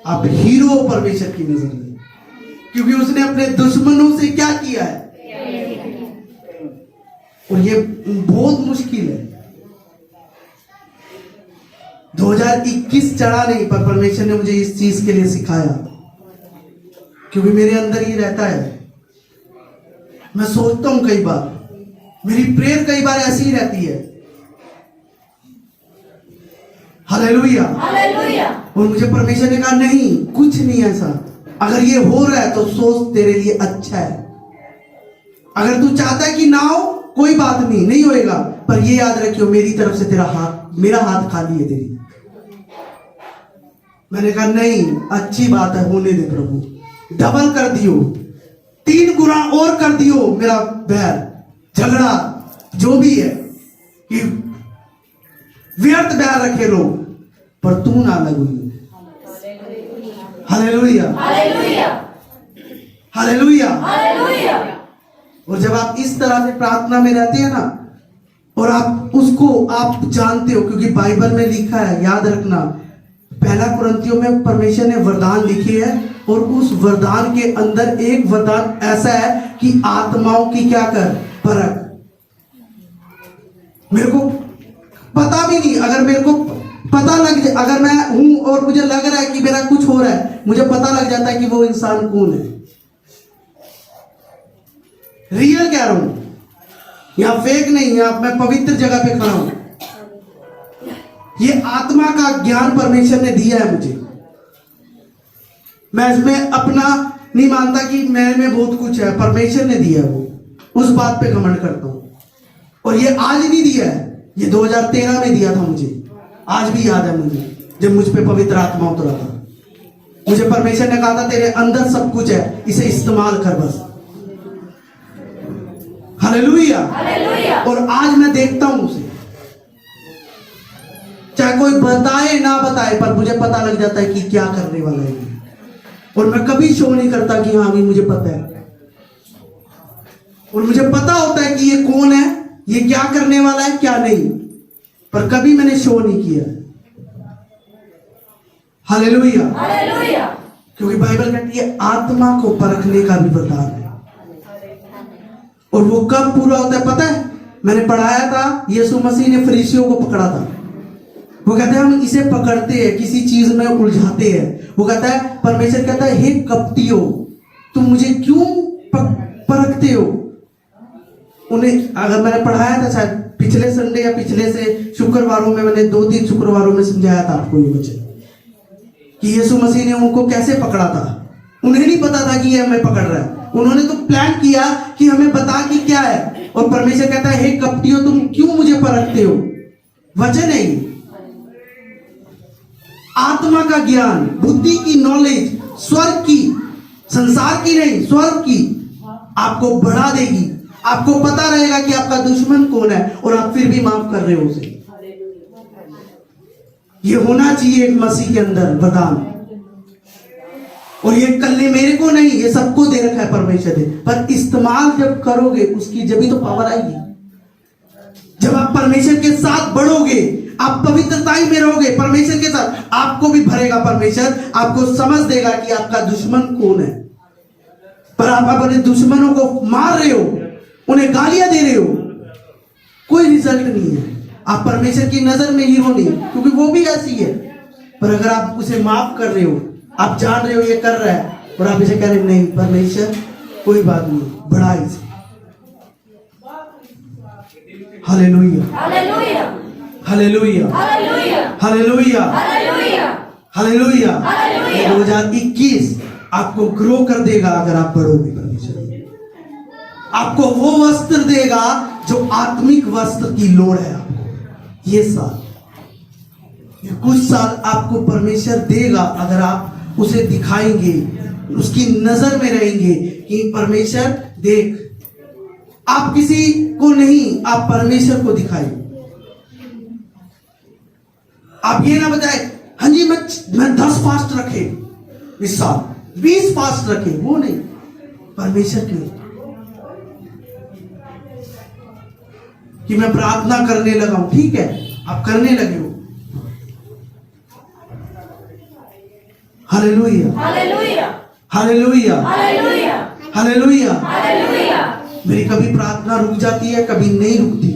[SPEAKER 3] आप हीरो हो परमेश्वर की नजर में, क्योंकि उसने अपने दुश्मनों से क्या किया है। और ये बहुत मुश्किल है। 2021 चढ़ा नहीं, पर परमेश्वर ने मुझे इस चीज के लिए सिखाया, क्योंकि मेरे अंदर ये रहता है। मैं सोचता हूं कई बार, मेरी प्रेयर कई बार ऐसी ही रहती है। Hallelujah,
[SPEAKER 2] hallelujah.
[SPEAKER 3] और मुझे परमेश्वर ने कहा नहीं, कुछ नहीं ऐसा। अगर ये हो रहा है तो सोच तेरे लिए अच्छा है। अगर तू चाहता है कि ना हो, कोई बात नहीं, नहीं होएगा, पर ये याद रखियो मेरी तरफ से मेरा हाथ खाली है तेरी। मैंने कहा नहीं, अच्छी बात है, होने दे प्रभु। डबल कर दियो, 3 गुना और कर दियो मेरा बैर, झगड़ा जो भी है, कि व्यर्थ बैर रखे लोग, पर तू ना लगू। Hallelujah,
[SPEAKER 2] hallelujah,
[SPEAKER 3] hallelujah.
[SPEAKER 2] हालेलुया।
[SPEAKER 3] और जब आप इस तरह से प्रार्थना में रहते हैं ना, और आप उसको आप जानते हो, क्योंकि बाइबल में लिखा है, याद रखना, 1 कुरिन्थियों में परमेश्वर ने वरदान लिखे हैं, और उस वरदान के अंदर एक वरदान ऐसा है कि आत्माओं की क्या कर परख। मेरे को पता भी नहीं, अगर मेरे को पता लग जाए, अगर मैं हूं और मुझे लग रहा है कि मेरा कुछ हो रहा है, मुझे पता लग जाता है कि वो इंसान कौन है। रियल कह रहा हूं, यहां फेक नहीं, यहां मैं पवित्र जगह पे खड़ा हूं। ये आत्मा का ज्ञान परमेश्वर ने दिया है मुझे। मैं इसमें अपना नहीं मानता कि मेरे में बहुत कुछ है, परमेश्वर ने दिया वो, उस बात पे घमंड करता हूं। और ये आज नहीं दिया है, ये 2013 में दिया था मुझे, आज भी याद है मुझे, जब मुझ पे पवित्र आत्मा उतरा था। मुझे परमेश्वर ने कहा था तेरे अंदर सब कुछ है, इसे इस्तेमाल कर बस। हालेलुया।
[SPEAKER 2] हालेलुया।
[SPEAKER 3] और आज मैं देखता हूं उसे, चाहे कोई बताए ना बताए, पर मुझे पता लग जाता है कि क्या करने वाला है। और मैं कभी शो नहीं करता कि हाँ भी मुझे पता है, और मुझे पता होता है कि ये कौन है, ये क्या करने वाला है, क्या नहीं, पर कभी मैंने शो नहीं किया। हालेलुया।
[SPEAKER 2] हालेलुया।
[SPEAKER 3] क्योंकि बाइबल कहती है आत्मा को परखने का भी वरदान है। और वो कब पूरा होता है पता है? मैंने पढ़ाया था, यीशु मसीह ने फरीसियों को पकड़ा था। वो कहते हैं हम इसे पकड़ते हैं, किसी चीज में उलझाते हैं। वो कहता है, परमेश्वर कहता है, हे कपटियों, तुम मुझे क्यों परखते हो? उन्हें अगर मैंने पढ़ाया था शायद पिछले संडे या पिछले से शुक्रवारों में, मैंने 2-3 शुक्रवारों में समझाया था आपको ये वचन कि यीशु मसीह ने उनको कैसे पकड़ा था। उन्हें नहीं पता था कि ये हमें पकड़ रहा है, उन्होंने तो प्लान किया कि हमें बता कि क्या है। और परमेश्वर कहता है, हे कपटियों, तुम क्यों मुझे परखते हो? वचन है ये, आत्मा का ज्ञान, बुद्धि की नॉलेज, स्वर्ग की, संसार की नहीं, स्वर्ग की आपको बढ़ा देगी। आपको पता रहेगा कि आपका दुश्मन कौन है, और आप फिर भी माफ कर रहे हो उसे। ये होना चाहिए एक मसीह के अंदर वरदान। और ये कल्ले मेरे को नहीं, ये सबको दे रखा है परमेश्वर ने, पर इस्तेमाल जब करोगे उसकी जब ही तो पावर आएगी। जब आप परमेश्वर के साथ बढ़ोगे, आप पवित्रताई में रहोगे परमेश्वर के साथ, आपको भी भरेगा परमेश्वर, आपको समझ देगा कि आपका दुश्मन कौन है। पर आप अपने दुश्मनों को मार रहे हो, उन्हें गालियां दे रहे हो, कोई रिजल्ट नहीं है। आप परमेश्वर की नजर में हीरो नहीं, क्योंकि वो भी ऐसी है। पर अगर आप उसे माफ कर रहे हो, आप जान रहे हो ये कर रहा है, और आप इसे कह रहे हो नहीं परमेश्वर कोई बात नहीं, बढ़ा इसे। Hallelujah.
[SPEAKER 2] Hallelujah.
[SPEAKER 3] Hallelujah.
[SPEAKER 2] Hallelujah.
[SPEAKER 3] Hallelujah.
[SPEAKER 2] Hallelujah.
[SPEAKER 3] Hallelujah.
[SPEAKER 2] Hallelujah.
[SPEAKER 3] 2021 आपको ग्रो कर देगा अगर आप बढ़ोगे। परमेश्वर आपको वो वस्त्र देगा जो आत्मिक वस्त्र की लोड़ है आपको। ये साल, ये कुछ साल आपको परमेश्वर देगा अगर आप उसे दिखाएंगे, उसकी नजर में रहेंगे कि परमेश्वर देख। आप किसी को नहीं, आप परमेश्वर को दिखाइए। आप ये ना बताए हाँ जी मैं 10 फास्ट रखे इस साल, 20 फास्ट रखे, वो नहीं, परमेश्वर के कि मैं प्रार्थना करने लगा हूं। ठीक है, आप करने लगे हो। Hallelujah.
[SPEAKER 2] Hallelujah.
[SPEAKER 3] Hallelujah.
[SPEAKER 2] Hallelujah.
[SPEAKER 3] Hallelujah.
[SPEAKER 2] Hallelujah.
[SPEAKER 3] मेरी कभी प्रार्थना रुक जाती है, कभी नहीं रुकती।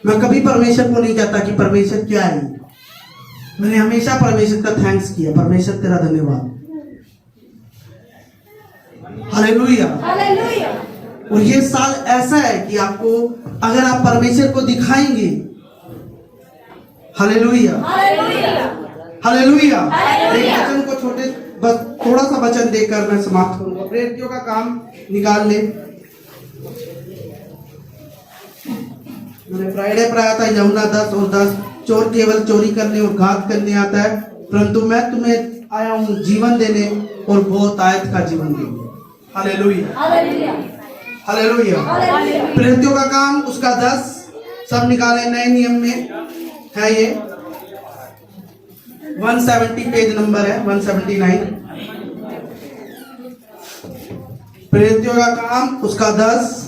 [SPEAKER 3] मैं कभी परमेश्वर को नहीं कहता कि परमेश्वर क्या है। मैंने हमेशा परमेश्वर का थैंक्स किया, परमेश्वर तेरा धन्यवाद। हालेलुया।
[SPEAKER 2] हालेलुया।
[SPEAKER 3] और ये साल ऐसा है कि आपको अगर आप परमेश्वर को दिखाएंगे। हालेलुया।
[SPEAKER 2] हालेलुया।
[SPEAKER 3] हालेलुया।
[SPEAKER 2] हालेलुया।
[SPEAKER 3] एक वचन को छोटे बस थोड़ा सा वचन देकर मैं समाप्त करूंगा। प्रेरितों का काम निकाल ले। मैंने फ्राइडे पढ़ाया था यमुना 10 और 10, चोर केवल चोरी करने और घात करने आता है, परंतु मैं तुम्हें आया हूं जीवन देने और बहुत आयत का जीवन देने। हालेलुया।
[SPEAKER 2] हालेलुया।
[SPEAKER 3] हालेलुया।
[SPEAKER 2] हालेलुया।
[SPEAKER 3] प्रेरितों का काम उसका 10 सब निकाले, नए नियम में है ये 170 पेज नंबर है, 179। प्रेरितों का काम उसका 10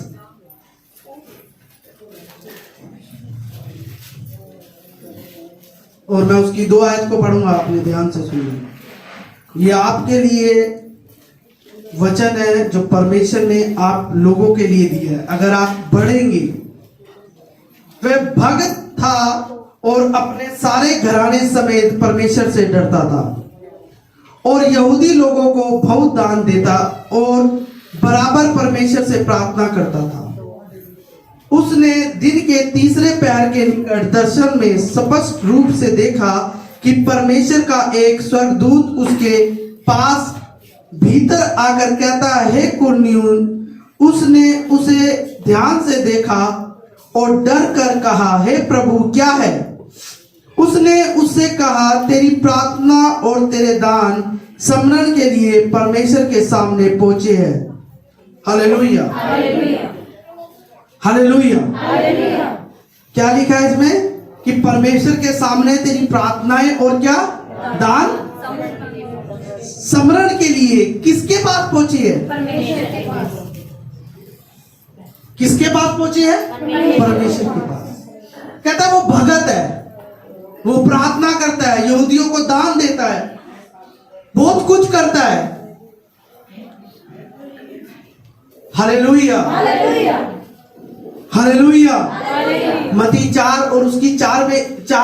[SPEAKER 3] और मैं उसकी 2 आयत को पढ़ूंगा, अपने ध्यान से सुनिए। ये आपके लिए वचन है जो परमेश्वर ने आप लोगों के लिए दिया है। अगर आप बढ़ेंगे, वह भक्त था और अपने सारे घराने समेत परमेश्वर से डरता था और यहूदी लोगों को बहुत दान देता और बराबर परमेश्वर से प्रार्थना करता था। उसने दिन के तीसरे पहर के निकट दर्शन में स्पष्ट रूप से देखा कि परमेश्वर का एक स्वर्गदूत उसके पास भीतर आकर कहता है, हे कुरनियुस। उसने उसे ध्यान से देखा और डर कर कहा, हे प्रभु क्या है? उसने उससे कहा, तेरी प्रार्थना और तेरे दान स्मरण के लिए परमेश्वर के सामने पहुंचे हैं। Hallelujah, hallelujah. क्या लिखा है इसमें कि परमेश्वर के सामने तेरी प्रार्थनाएं और क्या दान स्मरण के लिए किसके पास पहुंची है? किसके पास पहुंची है? परमेश्वर के पास। कहता है वो भगत है, वो प्रार्थना करता है, यहूदियों को दान देता है, बहुत कुछ करता है। Hallelujah, hallelujah. मत्ती 4 और उसकी 4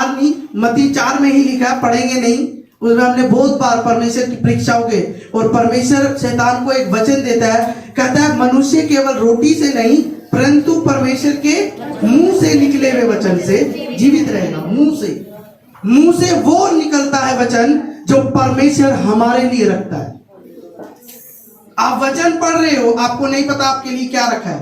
[SPEAKER 3] नहीं, मत्ती 4 में ही लिखा है, पढ़ेंगे नहीं। उसमें हमने बहुत बार परमेश्वर की परीक्षा हो गए और परमेश्वर शैतान को एक वचन देता है, कहता है मनुष्य केवल रोटी से नहीं परंतु परमेश्वर के मुंह से निकले हुए वचन से जीवित रहेगा। मुंह से वो निकलता है वचन जो परमेश्वर हमारे लिए रखता है। आप वचन पढ़ रहे हो, आपको नहीं पता आपके लिए क्या रखा है,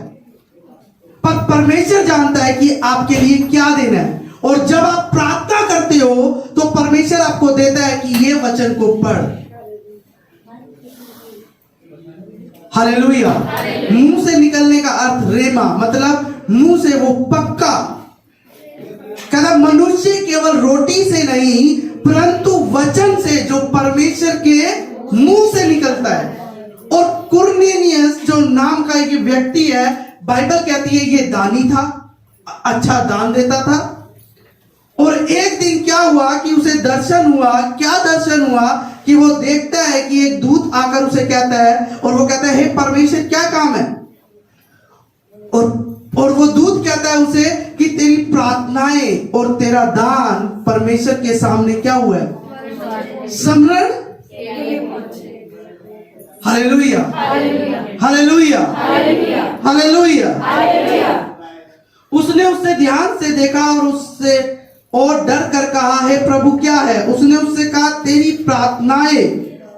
[SPEAKER 3] पर परमेश्वर जानता है कि आपके लिए क्या देना है। और जब आप प्रार्थना करते हो तो परमेश्वर आपको देता है कि ये वचन को पढ़। हालेलुया। मुंह से निकलने का अर्थ रेमा, मतलब मुंह से वो पक्का। कहता मनुष्य केवल रोटी से नहीं परंतु वचन से जो परमेश्वर के मुंह से निकलता है। और कुरनेलियस जो नाम का एक व्यक्ति है, बाइबल कहती है ये दानी था, अच्छा दान देता था। और एक दिन क्या हुआ कि उसे दर्शन हुआ। क्या दर्शन हुआ कि वो देखता है कि एक दूत आकर उसे कहता है, और वो कहता है हे परमेश्वर क्या काम है? और वो दूत कहता है उसे कि तेरी प्रार्थनाएं और तेरा दान परमेश्वर के सामने क्या हुआ है? स्मरण। Hallelujah, hallelujah, hallelujah. उसने उससे ध्यान से देखा और डर कर कहा, हे प्रभु क्या है? उसने उससे कहा, तेरी प्रार्थनाएं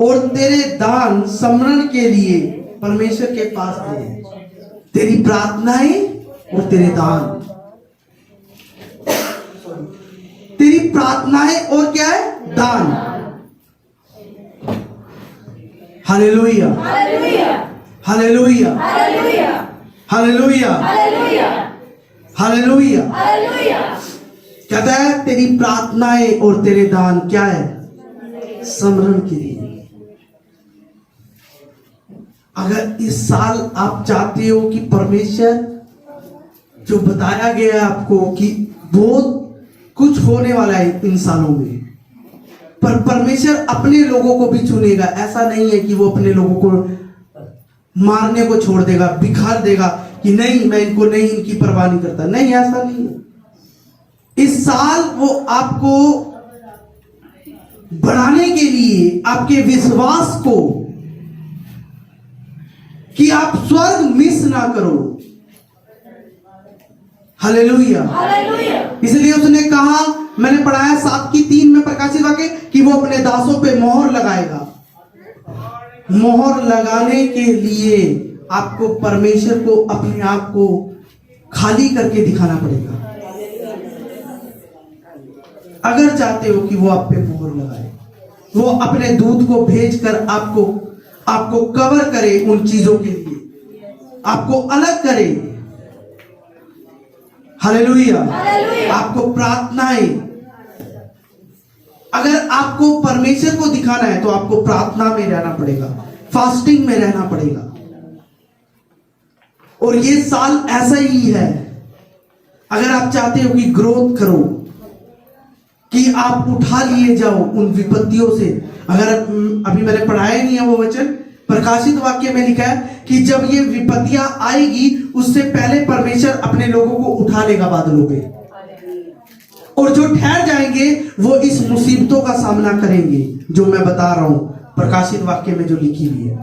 [SPEAKER 3] और तेरे दान स्मरण के लिए परमेश्वर के पास थे। तेरी प्रार्थनाएं और तेरे दान, तेरी प्रार्थनाएं और क्या है? दान। Hallelujah, hallelujah, hallelujah, hallelujah. कहता है तेरी प्रार्थनाएं और तेरे दान क्या है? स्मरण के लिए। अगर इस साल आप चाहते हो कि परमेश्वर जो बताया गया है आपको कि बहुत कुछ होने वाला है इन सालों में, पर परमेश्वर अपने लोगों को भी चुनेगा। ऐसा नहीं है कि वो अपने लोगों को मारने को छोड़ देगा, बिखार देगा कि नहीं मैं इनको नहीं, इनकी परवाह नहीं करता। नहीं, ऐसा नहीं है। इस साल वो आपको बढ़ाने के लिए, आपके विश्वास को, कि आप स्वर्ग मिस ना करो। हालेलुया। इसलिए उसने कहा, मैंने पढ़ाया 7:3 में प्रकाशित वाक्य कि वो अपने दासों पे मोहर लगाएगा। मोहर लगाने के लिए आपको परमेश्वर को अपने आप को खाली करके दिखाना पड़ेगा, अगर चाहते हो कि वो आप पे मोहर लगाए। वो अपने दूत को भेजकर आपको कवर करे, उन चीजों के लिए आपको अलग करे। हालेलुया। आपको प्रार्थनाएं, अगर आपको परमेश्वर को दिखाना है तो आपको प्रार्थना में रहना पड़ेगा, फास्टिंग में रहना पड़ेगा। और ये साल ऐसा ही है। अगर आप चाहते हो कि ग्रोथ करो, कि आप उठा लिए जाओ उन विपत्तियों से। अगर अभी मैंने पढ़ाया नहीं है वो वचन, प्रकाशित वाक्य में लिखा है कि जब ये विपत्तियां आएगी उससे पहले परमेश्वर अपने लोगों को उठा लेगा बादलों पे, और जो ठहर जाएंगे वो इस मुसीबतों का सामना करेंगे जो मैं बता रहा हूं प्रकाशित वाक्य में जो लिखी हुई है।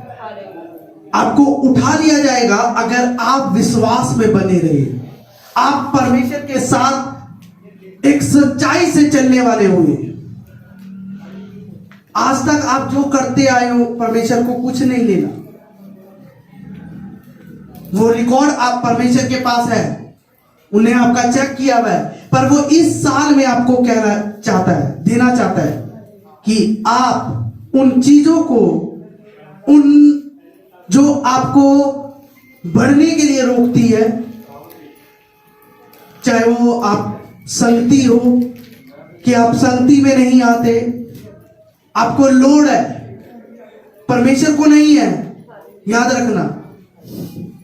[SPEAKER 3] आपको उठा लिया जाएगा अगर आप विश्वास में बने रहे, आप परमेश्वर के साथ एक सच्चाई से चलने वाले हुए। आज तक आप जो करते आए हो परमेश्वर को कुछ नहीं लेना, वो रिकॉर्ड आप परमेश्वर के पास है, उन्हें आपका चेक किया हुआ है। पर वो इस साल में आपको कहना चाहता है, देना चाहता है कि आप उन चीजों को, उन जो आपको बढ़ने के लिए रोकती है, चाहे वो आप संगति हो कि आप संगति में नहीं आते, आपको लोड है, परमेश्वर को नहीं है। याद रखना,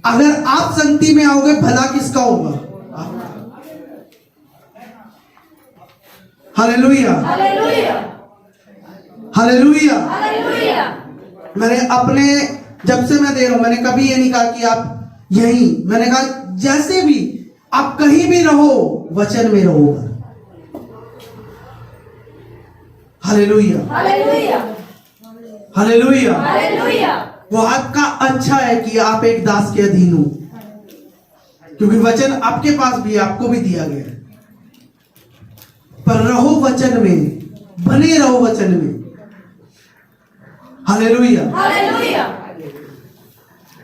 [SPEAKER 3] अगर आप संगति में आओगे भला किसका होगा? Hallelujah,
[SPEAKER 2] hallelujah,
[SPEAKER 3] hallelujah.
[SPEAKER 2] हालेलुया।
[SPEAKER 3] मैंने अपने, जब से मैं दे रहा हूं, मैंने कभी ये नहीं कहा कि आप यहीं, मैंने कहा जैसे भी आप कहीं भी रहो वचन में रहो। Hallelujah,
[SPEAKER 2] hallelujah,
[SPEAKER 3] hallelujah.
[SPEAKER 2] हालेलुया।
[SPEAKER 3] वो आपका अच्छा है कि आप एक दास के अधीन हो, क्योंकि वचन आपके पास भी है, आपको भी दिया गया है। पर रहो वचन में, बने रहो वचन में। Hallelujah,
[SPEAKER 2] hallelujah,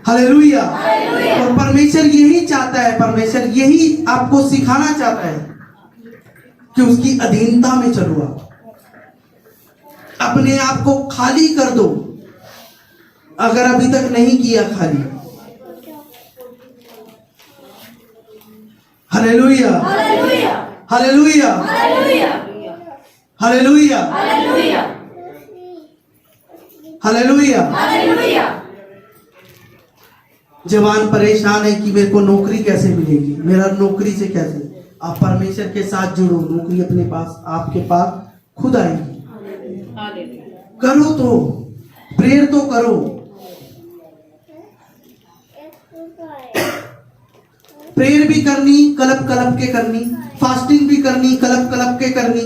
[SPEAKER 3] hallelujah.
[SPEAKER 2] हालेलुया।
[SPEAKER 3] और परमेश्वर यही चाहता है, परमेश्वर यही आपको सिखाना चाहता है कि उसकी अधीनता में चलो। आप अपने आप को खाली कर दो, अगर अभी तक नहीं किया खाली। Hallelujah,
[SPEAKER 2] hallelujah,
[SPEAKER 3] hallelujah,
[SPEAKER 2] hallelujah,
[SPEAKER 3] hallelujah,
[SPEAKER 2] hallelujah,
[SPEAKER 3] hallelujah.
[SPEAKER 2] Hallelujah.
[SPEAKER 3] जवान परेशान है कि मेरे को नौकरी कैसे मिलेगी, मेरा नौकरी से कैसे। आप परमेश्वर के साथ जुड़ो, नौकरी अपने पास, आपके पास खुद आएगी। करो तो, प्रेयर तो करो, प्रेयर भी करनी, कलप कलप के करनी, फास्टिंग भी करनी, कलप कलप के करनी।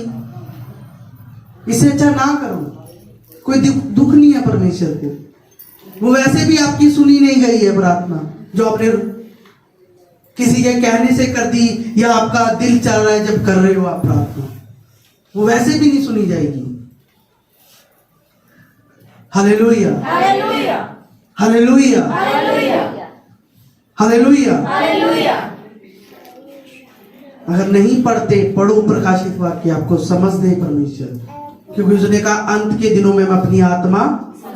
[SPEAKER 3] इससे अच्छा ना करो, कोई दुख नहीं है परमेश्वर को। वो वैसे भी आपकी सुनी नहीं गई है प्रार्थना, जो आपने किसी के कहने से कर दी, या आपका दिल चल रहा है जब कर रहे हो आप प्रार्थना, वो वैसे भी नहीं सुनी जाएगी। Hallelujah,
[SPEAKER 2] hallelujah,
[SPEAKER 3] hallelujah,
[SPEAKER 2] hallelujah,
[SPEAKER 3] hallelujah.
[SPEAKER 2] Hallelujah.
[SPEAKER 3] अगर नहीं पढ़ते, पढ़ो प्रकाशित वाक्य, आपको समझ दे परमेश्वर, क्योंकि उसने कहा अंत के दिनों में मैं अपनी आत्मा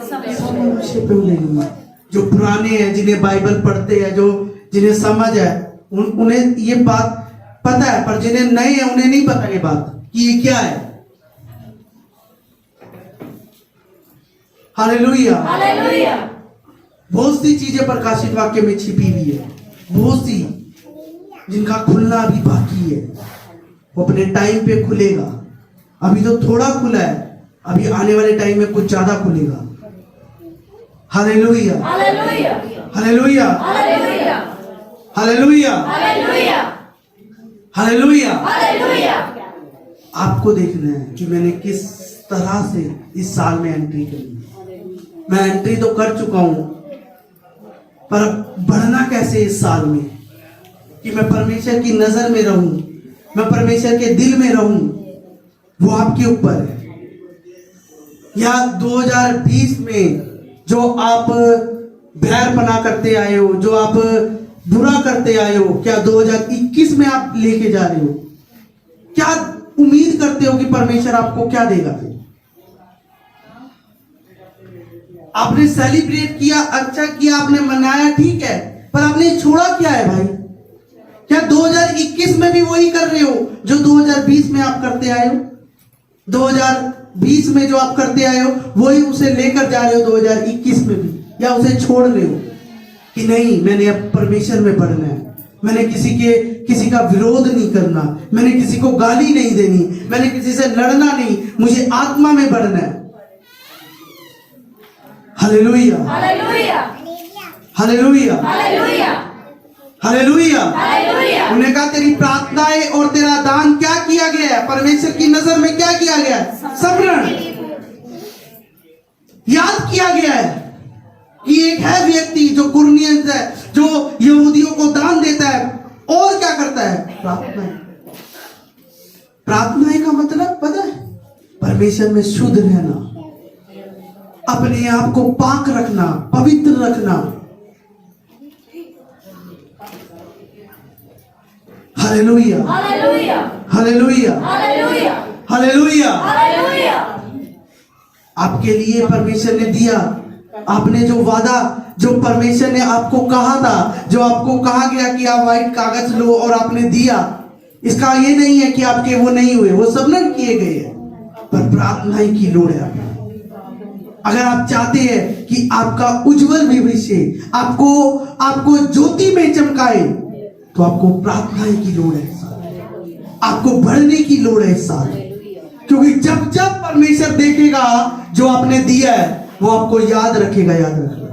[SPEAKER 3] सब मनुष्य पे उड़ेलूंगा। जो पुराने हैं, जिन्हें बाइबल पढ़ते हैं, जो जिन्हें समझ है, उन्हें ये बात पता है, पर जिन्हें नए हैं उन्हें नहीं पता ये बात कि ये क्या है। Hallelujah,
[SPEAKER 2] hallelujah.
[SPEAKER 3] बहुत सी चीजें प्रकाशित वाक्य में छिपी हुई है, बहुत सी, जिनका खुलना अभी बाकी है। वो अपने टाइम पे खुलेगा। अभी तो थोड़ा खुला है, अभी आने वाले टाइम में कुछ ज्यादा खुलेगा। Hallelujah,
[SPEAKER 2] hallelujah,
[SPEAKER 3] hallelujah,
[SPEAKER 2] hallelujah,
[SPEAKER 3] hallelujah,
[SPEAKER 2] hallelujah,
[SPEAKER 3] hallelujah.
[SPEAKER 2] Hallelujah.
[SPEAKER 3] आपको देखना है कि मैंने किस तरह से इस साल में एंट्री करी। मैं एंट्री तो कर चुका हूं, पर बढ़ना कैसे इस साल में, कि मैं परमेश्वर की नजर में रहूं, मैं परमेश्वर के दिल में रहूं, वो आपके ऊपर है। या 2020 में जो आप बैरपना करते आए हो, जो आप बुरा करते आए हो, क्या 2021 में आप लेके जा रहे हो? क्या उम्मीद करते हो कि परमेश्वर आपको क्या देगा? फिर आपने सेलिब्रेट किया, अच्छा किया, आपने मनाया, ठीक है, पर आपने छोड़ा क्या है भाई? क्या 2021 में भी वही कर रहे हो जो 2020 में आप करते आए हो? 2020 में जो आप करते आए हो वही उसे लेकर जा रहे हो 2021 में भी, या उसे छोड़ रहे हो कि नहीं मैंने अब परमेश्वर में बढ़ना है, मैंने किसी का विरोध नहीं करना, मैंने किसी को गाली नहीं देनी, मैंने किसी से लड़ना नहीं, मुझे आत्मा में बढ़ना है। Hallelujah,
[SPEAKER 2] hallelujah,
[SPEAKER 3] hallelujah,
[SPEAKER 2] hallelujah,
[SPEAKER 3] hallelujah.
[SPEAKER 2] Hallelujah.
[SPEAKER 3] उन्होंने कहा तेरी प्रार्थनाएं और तेरा दान क्या किया गया है? परमेश्वर की नजर में क्या किया गया है? समरण। याद किया गया है कि एक है व्यक्ति जो कुर्नियंस है, जो यहूदियों को दान देता है और क्या करता है? प्रार्थनाएं। प्रार्थनाएं का मतलब पता है? परमेश्वर में शुद्ध रहना, अपने आप को पाक रखना, पवित्र रखना। Hallelujah,
[SPEAKER 2] hallelujah,
[SPEAKER 3] hallelujah,
[SPEAKER 2] hallelujah,
[SPEAKER 3] hallelujah.
[SPEAKER 2] Hallelujah.
[SPEAKER 3] आपके लिए परमेश्वर ने दिया, आपने जो वादा, जो परमेश्वर ने आपको कहा था, जो आपको कहा गया कि आप व्हाइट कागज लो और आपने दिया, इसका ये नहीं है कि आपके वो नहीं हुए, वो सब न किए गए हैं, पर प्रार्थना ही की लोड़ है आपको। अगर आप चाहते हैं कि आपका उज्जवल भविष्य आपको ज्योति में चमकाए, तो आपको प्रार्थना ही की लोड़ है, आपको बढ़ने की लोड़ है इस साल। क्योंकि जब जब परमेश्वर देखेगा जो आपने दिया है, वो आपको याद रखेगा, याद रखेगा।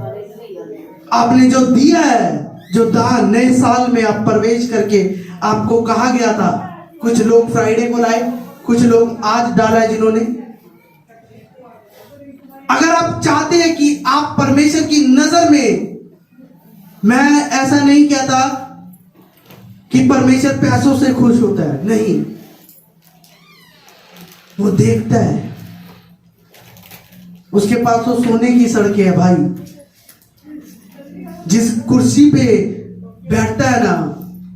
[SPEAKER 3] आपने जो दिया है, जो दान, नए साल में आप प्रवेश करके आपको कहा गया था, कुछ लोग फ्राइडे को लाए, कुछ लोग आज डाला है जिन्होंने। अगर आप चाहते हैं कि आप परमेश्वर की नजर में, मैं ऐसा नहीं कहता कि परमेश्वर पैसों से खुश होता है, नहीं, वो देखता है, उसके पास तो सोने की सड़कें है भाई। जिस कुर्सी पे बैठता है ना,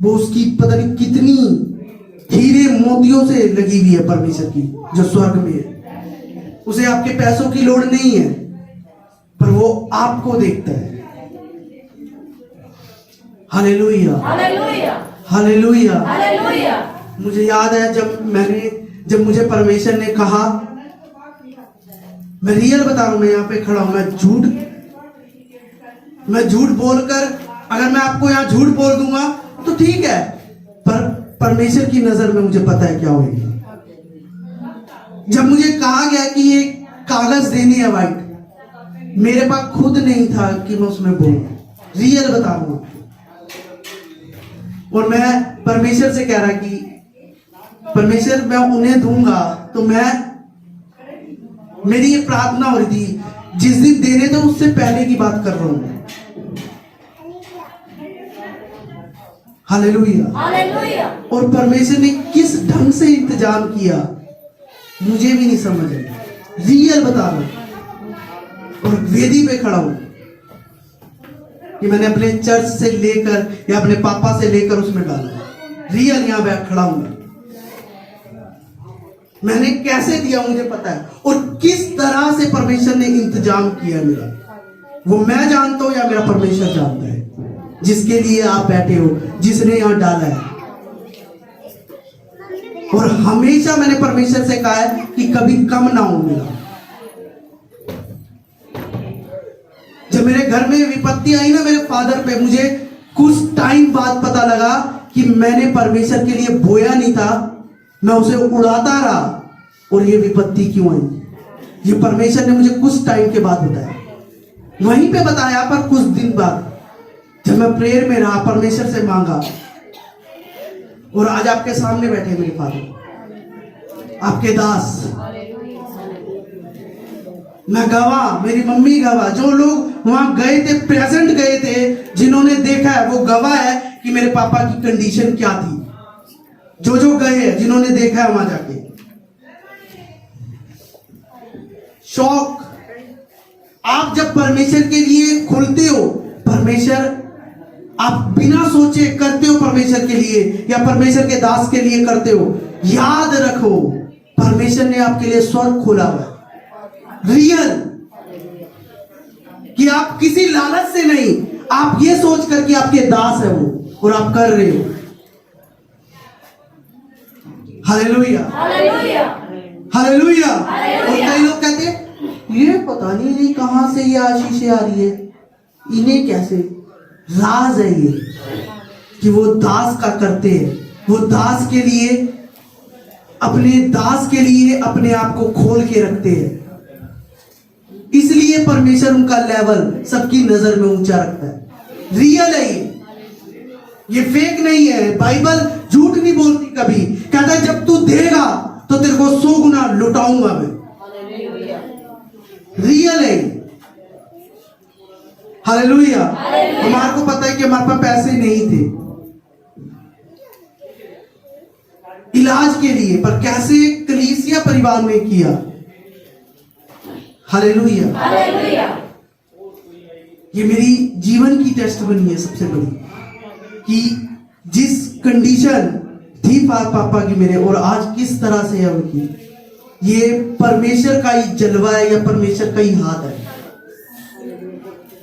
[SPEAKER 3] वो उसकी पता नहीं कितनी हीरे मोतियों से लगी हुई है परमेश्वर की, जो स्वर्ग में है। उसे आपके पैसों की लोड़ नहीं है, पर वो आपको देखता है। Hallelujah,
[SPEAKER 2] hallelujah,
[SPEAKER 3] hallelujah.
[SPEAKER 2] हालेलुया।
[SPEAKER 3] मुझे याद है जब मुझे परमेश्वर ने कहा, मैं रियल बता रहा हूं, मैं यहाँ पे खड़ा हूं, मैं झूठ बोलकर, अगर मैं आपको यहाँ झूठ बोल दूंगा तो ठीक है, पर परमेश्वर की नजर में मुझे पता है क्या होगा। जब मुझे कहा गया कि ये कागज देनी है व्हाइट, मेरे पास खुद नहीं था कि मैं उसमें बोलूं, रियल बता रहा हूं। और मैं परमेश्वर से कह रहा कि परमेश्वर मैं उन्हें दूंगा, तो मेरी ये प्रार्थना हो रही थी, जिस दिन देने थे उससे पहले की बात कर रहा हूं। Hallelujah,
[SPEAKER 2] hallelujah.
[SPEAKER 3] और परमेश्वर ने किस ढंग से इंतजाम किया मुझे भी नहीं समझ आया, रियल बता रहा हूं। और वेदी पे खड़ा हूं कि मैंने अपने चर्च से लेकर या अपने पापा से लेकर उसमें डाला, रियल यहां बैठ खड़ा हूं। मैंने कैसे दिया मुझे पता है, और किस तरह से परमेश्वर ने इंतजाम किया मेरा, वो मैं जानता हूं या मेरा परमेश्वर जानता है, जिसके लिए आप बैठे हो, जिसने यहां डाला है। और हमेशा मैंने परमेश्वर से कहा है कि कभी कम ना हो मेरा। जब मेरे घर में विपत्ति आई ना मेरे फादर पे, मुझे कुछ टाइम बाद पता लगा कि मैंने परमेश्वर के लिए बोया नहीं था, मैं उसे उड़ाता रहा, और ये विपत्ति क्यों आई, ये परमेश्वर ने मुझे कुछ टाइम के बाद बताया। वहीं पे बताया, पर कुछ दिन बाद जब मैं प्रेयर में रहा, परमेश्वर से मांगा, और आज आपके सामने बैठे मेरे फादर, आपके दास, मैं गवाह, मेरी मम्मी गवाह, जो लोग वहां गए थे, प्रेजेंट गए थे, जिन्होंने देखा है वो गवाह है कि मेरे पापा की कंडीशन क्या थी। जो गए हैं, जिन्होंने देखा है वहां जाके, शौक, आप जब परमेश्वर के लिए खुलते हो, परमेश्वर आप बिना सोचे करते हो परमेश्वर के लिए, या परमेश्वर के दास के लिए करते हो, याद रखो परमेश्वर ने आपके लिए स्वर्ग खोला हुआ है, रियल, कि आप किसी लालच से नहीं, आप ये सोच कर कि आपके दास है वो, और आप कर रहे हो। Hallelujah,
[SPEAKER 2] hallelujah,
[SPEAKER 3] hallelujah. और कई लोग कहते हैं ये पता नहीं कहां से ये आशीषें आ रही है, इन्हें कैसे, राज है ये कि वो दास का करते हैं, वो दास के लिए, अपने दास के लिए अपने आप को खोल के रखते हैं, इसलिए परमेश्वर उनका लेवल सबकी नजर में ऊंचा रखता है। रियल है ये फेक नहीं है। बाइबल झूठ नहीं बोलती कभी, कहता है जब तू देगा तो तेरे को 100 गुना लुटाऊंगा मैं, रियल है। हालेलुया। हमारे को पता है कि हमारे पास पैसे नहीं थे इलाज के लिए, पर कैसे कलीसिया परिवार ने किया। हालेलुया।
[SPEAKER 2] हालेलुया।
[SPEAKER 3] ये मेरी जीवन की टेस्टमनी है सबसे बड़ी, कि जिस कंडीशन थी पापा की मेरे, और आज किस तरह से है उनकी, ये परमेश्वर का ही जलवा है या परमेश्वर का ही हाथ है।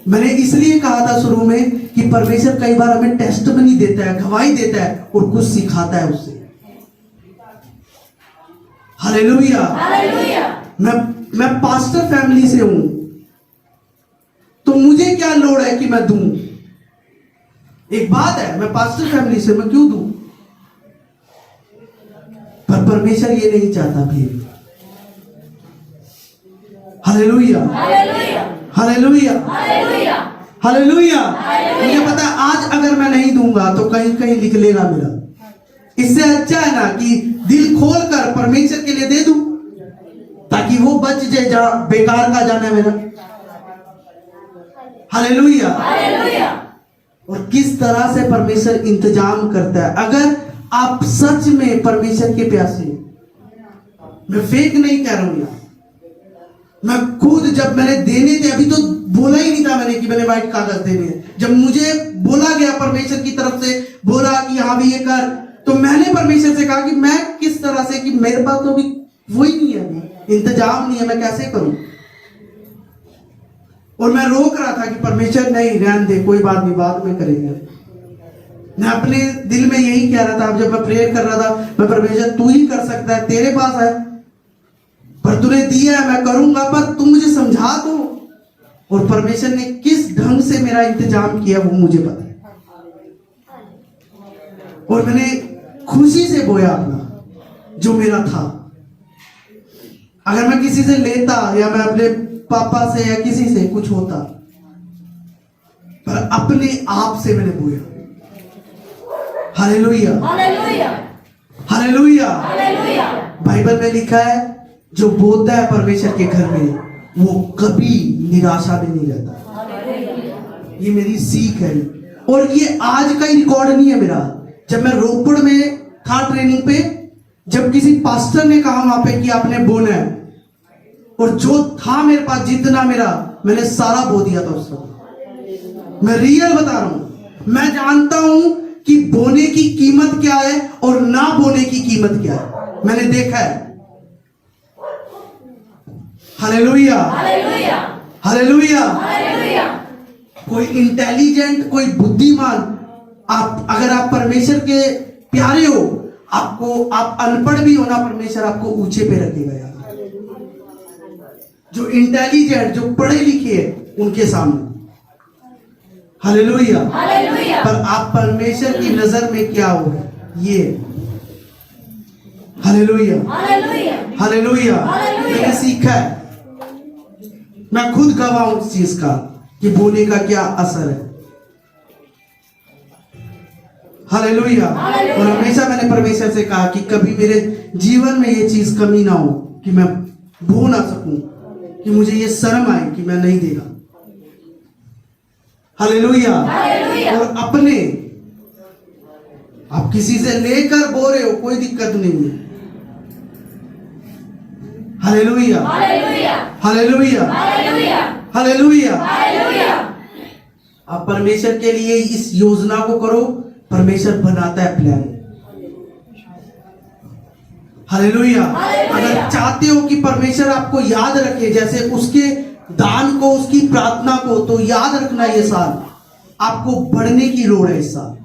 [SPEAKER 3] मैंने इसलिए कहा था शुरू में कि परमेश्वर कई बार हमें टेस्टमनी देता है, गवाही देता है और कुछ सिखाता है उससे। हालेलुया।
[SPEAKER 2] हालेलुया।
[SPEAKER 3] मैं पास्टर फैमिली से हूं, तो मुझे क्या लोड़ है कि मैं दूं। एक बात है, मैं पास्टर फैमिली से, मैं क्यों दूं, पर परमेश्वर ये नहीं चाहता भी। Hallelujah.
[SPEAKER 2] Hallelujah.
[SPEAKER 3] Hallelujah.
[SPEAKER 2] Hallelujah.
[SPEAKER 3] Hallelujah. मुझे पता है आज अगर मैं नहीं दूंगा तो कहीं कहीं निकलेगा मेरा। इससे अच्छा है ना कि दिल खोल कर परमेश्वर के लिए दे दूं, ताकि वो बच जाए जहां बेकार का जाना है मेरा। हालेलुया।
[SPEAKER 2] हालेलुया।
[SPEAKER 3] और किस तरह से परमेश्वर इंतजाम करता है। अगर आप सच में परमेश्वर के प्यासे, मैं फेक नहीं कह रहा हूं यार, मैं खुद जब मैंने देने थे, अभी तो बोला ही नहीं था मैंने कि मैंने व्हाइट कागज देने हैं, जब मुझे बोला गया परमेश्वर की तरफ से, बोला कि हाँ भी ये कर, तो मैंने परमेश्वर से कहा कि मैं किस तरह से, कि मेरे पास तो अभी वही नहीं है, अभी इंतजाम नहीं है, मैं कैसे करूं। और मैं रोक रहा था कि परमेश्वर नहीं, रहने दे, कोई बात नहीं, बाद में करेंगे। मैं अपने दिल में यही कह रहा था। अब जब मैं प्रेयर कर रहा था, मैं परमेश्वर तू ही कर सकता है, तेरे पास है, पर तूने दिया है, मैं करूंगा, पर तू मुझे समझा दो। और परमेश्वर ने किस ढंग से मेरा इंतजाम किया वो मुझे पता है। और मैंने खुशी से बोया अपना जो मेरा था। अगर मैं किसी से लेता या मैं अपने पापा से या किसी से कुछ होता, पर अपने आप से मैंने बोया। Hallelujah.
[SPEAKER 2] Hallelujah.
[SPEAKER 3] Hallelujah.
[SPEAKER 2] Hallelujah.
[SPEAKER 3] Bible में लिखा है, जो बोता है परमेश्वर के घर में, वो कभी निराशा में नहीं रहता। ये मेरी सीख है, और ये आज का ही रिकॉर्ड नहीं है मेरा। जब मैं रोपड़ में था ट्रेनिंग पे, जब किसी पास्टर ने कहा वहां पे कि आपने बोना है, और जो था मेरे पास जितना मेरा, मैंने सारा बो दिया था उस वक्त। मैं रियल बता रहा हूं, मैं जानता हूं कि बोने की कीमत क्या है और ना बोने की कीमत क्या है, मैंने देखा है। हालेलुया।
[SPEAKER 2] हालेलुया।
[SPEAKER 3] हालेलुया।
[SPEAKER 2] हालेलुया।
[SPEAKER 3] कोई इंटेलिजेंट, कोई बुद्धिमान, अगर आप परमेश्वर के प्यारे हो, आप अनपढ़ भी हो ना, परमेश्वर आपको ऊंचे पे रखेगा यार। जो इंटेलिजेंट, जो पढ़े लिखे हैं उनके सामने। हालेलुया।
[SPEAKER 2] हालेलुया।
[SPEAKER 3] पर आप परमेश्वर की नजर में क्या हो, ये। हालेलुया।
[SPEAKER 2] हालेलुया।
[SPEAKER 3] हालेलुया।
[SPEAKER 2] हालेलुया।
[SPEAKER 3] मैंने सीखा है, मैं खुद गवाह हूं इस चीज का कि बोने का क्या असर है। हालेलुया। और हमेशा मैंने परमेश्वर से कहा कि कभी मेरे जीवन में ये चीज कमी ना हो कि मैं बो ना सकूं, कि मुझे ये शर्म आए कि मैं नहीं देगा। हालेलुया।
[SPEAKER 2] हालेलुया।
[SPEAKER 3] और अपने आप किसी से लेकर बो रहे हो, कोई दिक्कत नहीं है। Hallelujah.
[SPEAKER 2] Hallelujah.
[SPEAKER 3] Hallelujah.
[SPEAKER 2] Hallelujah.
[SPEAKER 3] Hallelujah.
[SPEAKER 2] Hallelujah.
[SPEAKER 3] आप परमेश्वर के लिए इस योजना को करो, परमेश्वर बनाता है प्लान। हालेलुया। अगर चाहते हो कि परमेश्वर आपको याद रखे, जैसे उसके दान को, उसकी प्रार्थना को, तो याद रखना ये साल आपको बढ़ने की लोड़ है। इस साल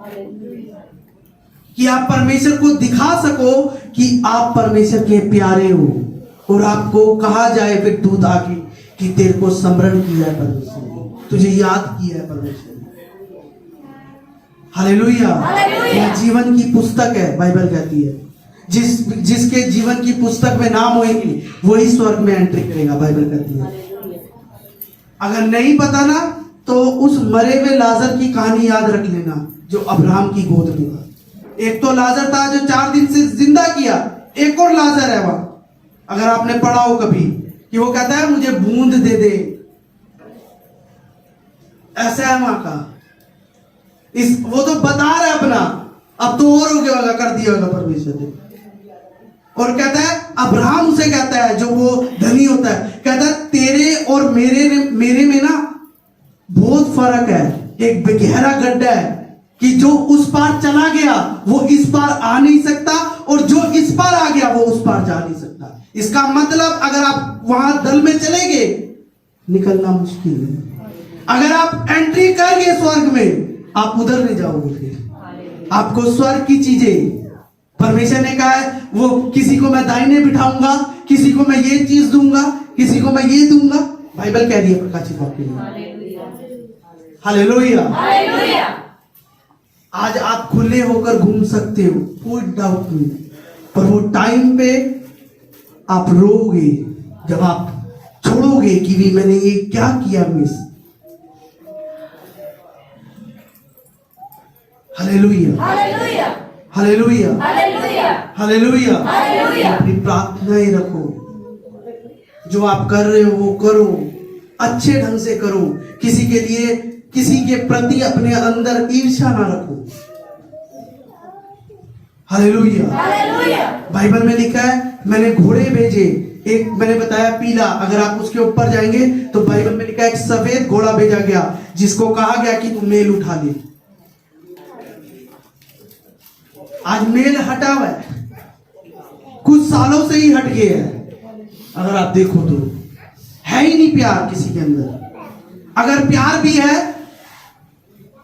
[SPEAKER 3] कि आप परमेश्वर को दिखा सको कि आप परमेश्वर के प्यारे हो, और आपको कहा जाए फिर दूत आके कि तेरे को स्मरण किया है परमेश्वर ने, तुझे याद किया है परमेश्वर ने। हालेलुया।
[SPEAKER 2] हालेलुया।
[SPEAKER 3] यह जीवन की पुस्तक है, बाइबल कहती है, जिसके जीवन की पुस्तक में नाम होंगे वही स्वर्ग में एंट्री करेगा, बाइबल कहती है। अगर नहीं पता ना, तो उस मरे हुए लाजर की कहानी याद रख लेना, जो अब्राहम की गोद में था। एक तो लाजर था जो 4 दिन से जिंदा किया, एक और लाजर है वहां, अगर आपने पढ़ा हो कभी, कि वो कहता है मुझे बूंद दे दे, ऐसा है वहां का। वो तो बता रहा है अपना, अब तो और हो गया होगा, कर दिया होगा परमेश्वर ने। और कहता है, अब्राहम उसे कहता है जो वो धनी होता है, कहता है तेरे और मेरे में ना बहुत फर्क है, एक गहरा गड्ढा है कि जो उस पार चला गया वो इस पार आ नहीं सकता, और जो इस पार आ गया वो उस पार जा नहीं सकता। इसका मतलब अगर आप वहां दल में चले गए, निकलना मुश्किल है। अगर आप एंट्री कर गए स्वर्ग में, आप उधर नहीं जाओगे। फिर आपको स्वर्ग की चीजें, परमेश्वर ने कहा है वो किसी को मैं दाहिने बिठाऊंगा, किसी को मैं ये चीज दूंगा, किसी को मैं ये दूंगा। बाइबल कह रही है प्रकाशित वाक्य में। हालेलुया।
[SPEAKER 2] हालेलुया।
[SPEAKER 3] आज आप खुले होकर घूम सकते हो, कोई डाउट नहीं, पर वो टाइम पे आप रोगे जब आप छोड़ोगे कि भी मैंने ये क्या किया miss. Hallelujah.
[SPEAKER 2] Hallelujah.
[SPEAKER 3] Hallelujah.
[SPEAKER 2] Hallelujah.
[SPEAKER 3] Hallelujah.
[SPEAKER 2] Hallelujah.
[SPEAKER 3] अपनी प्रार्थनाएं रखो, जो आप कर रहे हो वो करो, अच्छे ढंग से करो। किसी के लिए, किसी के प्रति अपने अंदर ईर्ष्या ना रखो। हालेलुया।
[SPEAKER 2] हालेलुया।
[SPEAKER 3] बाइबल में लिखा है मैंने घोड़े भेजे, एक मैंने बताया पीला, अगर आप उसके ऊपर जाएंगे तो बाइबल में लिखा है एक सफेद घोड़ा भेजा गया जिसको कहा गया कि तू मेल उठा ले। आज मेल हटा हुआ है, कुछ सालों से ही हट गया है। अगर आप देखो तो है ही नहीं प्यार किसी के अंदर। अगर प्यार भी है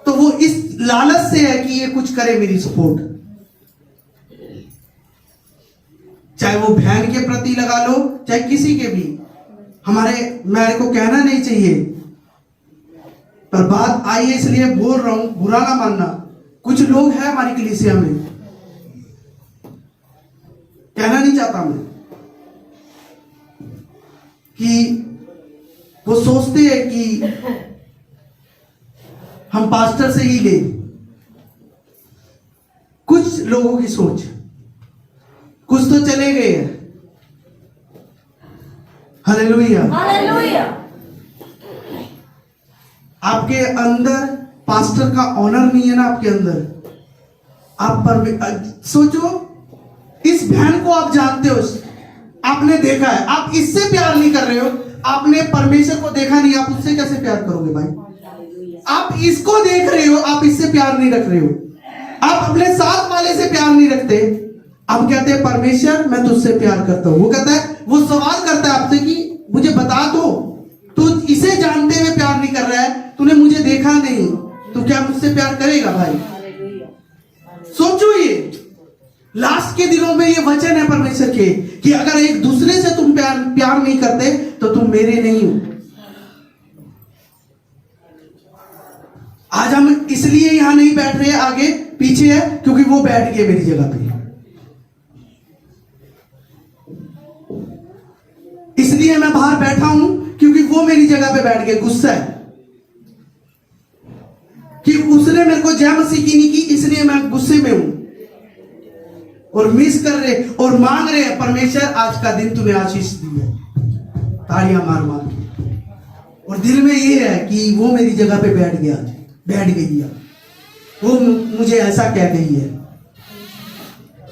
[SPEAKER 3] तो वो इस लालच से है कि ये कुछ करे मेरी सपोर्ट। चाहे वो बहन के प्रति लगा लो, चाहे किसी के भी। मेरे को कहना नहीं चाहिए, पर बात आई है इसलिए बोल रहा हूं, बुरा ना मानना। कुछ लोग हैं हमारी कलीसिया में, कहना नहीं चाहता मैं, कि वो सोचते हैं कि हम पास्टर से ही ले। कुछ लोगों की सोच, कुछ तो चले गए हैं। हालेलुया।
[SPEAKER 2] हालेलुया।
[SPEAKER 3] आपके अंदर पास्टर का ऑनर नहीं है ना आपके अंदर। आप पर सोचो, इस बहन को आप जानते हो, आपने देखा है, आप इससे प्यार नहीं कर रहे हो। आपने परमेश्वर को देखा नहीं, आप उससे कैसे प्यार करोगे भाई? आप इसको देख रहे हो, आप इससे प्यार नहीं रख रहे हो। आप अपने साथ वाले से प्यार नहीं रखते। हम कहते हैं परमेश्वर मैं तुझसे प्यार करता हूं, वो कहता है, वो सवाल करता है आपसे कि मुझे बता दो, तू इसे जानते हुए प्यार नहीं कर रहा है, तूने मुझे देखा नहीं, तो क्या मुझसे प्यार करेगा भाई? सोचो, ये लास्ट के दिनों में ये वचन है परमेश्वर के कि अगर एक दूसरे से तुम प्यार नहीं करते तो तुम मेरे नहीं हो। आज हम इसलिए यहां नहीं बैठ रहे, आगे पीछे है, क्योंकि वो बैठ गए मेरी जगह पे। इसलिए मैं बाहर बैठा हूं क्योंकि वो मेरी जगह पे बैठ गए। गुस्सा है कि उसने मेरे को जय मसीह की नहीं की, इसलिए मैं गुस्से में हूं और मिस कर रहे और मांग रहे हैं, परमेश्वर आज का दिन तूने आशीष दी है, तालियां मार मार के। और दिल में ये है कि वो मेरी जगह पे बैठ गई है, वो मुझे ऐसा कह गई है,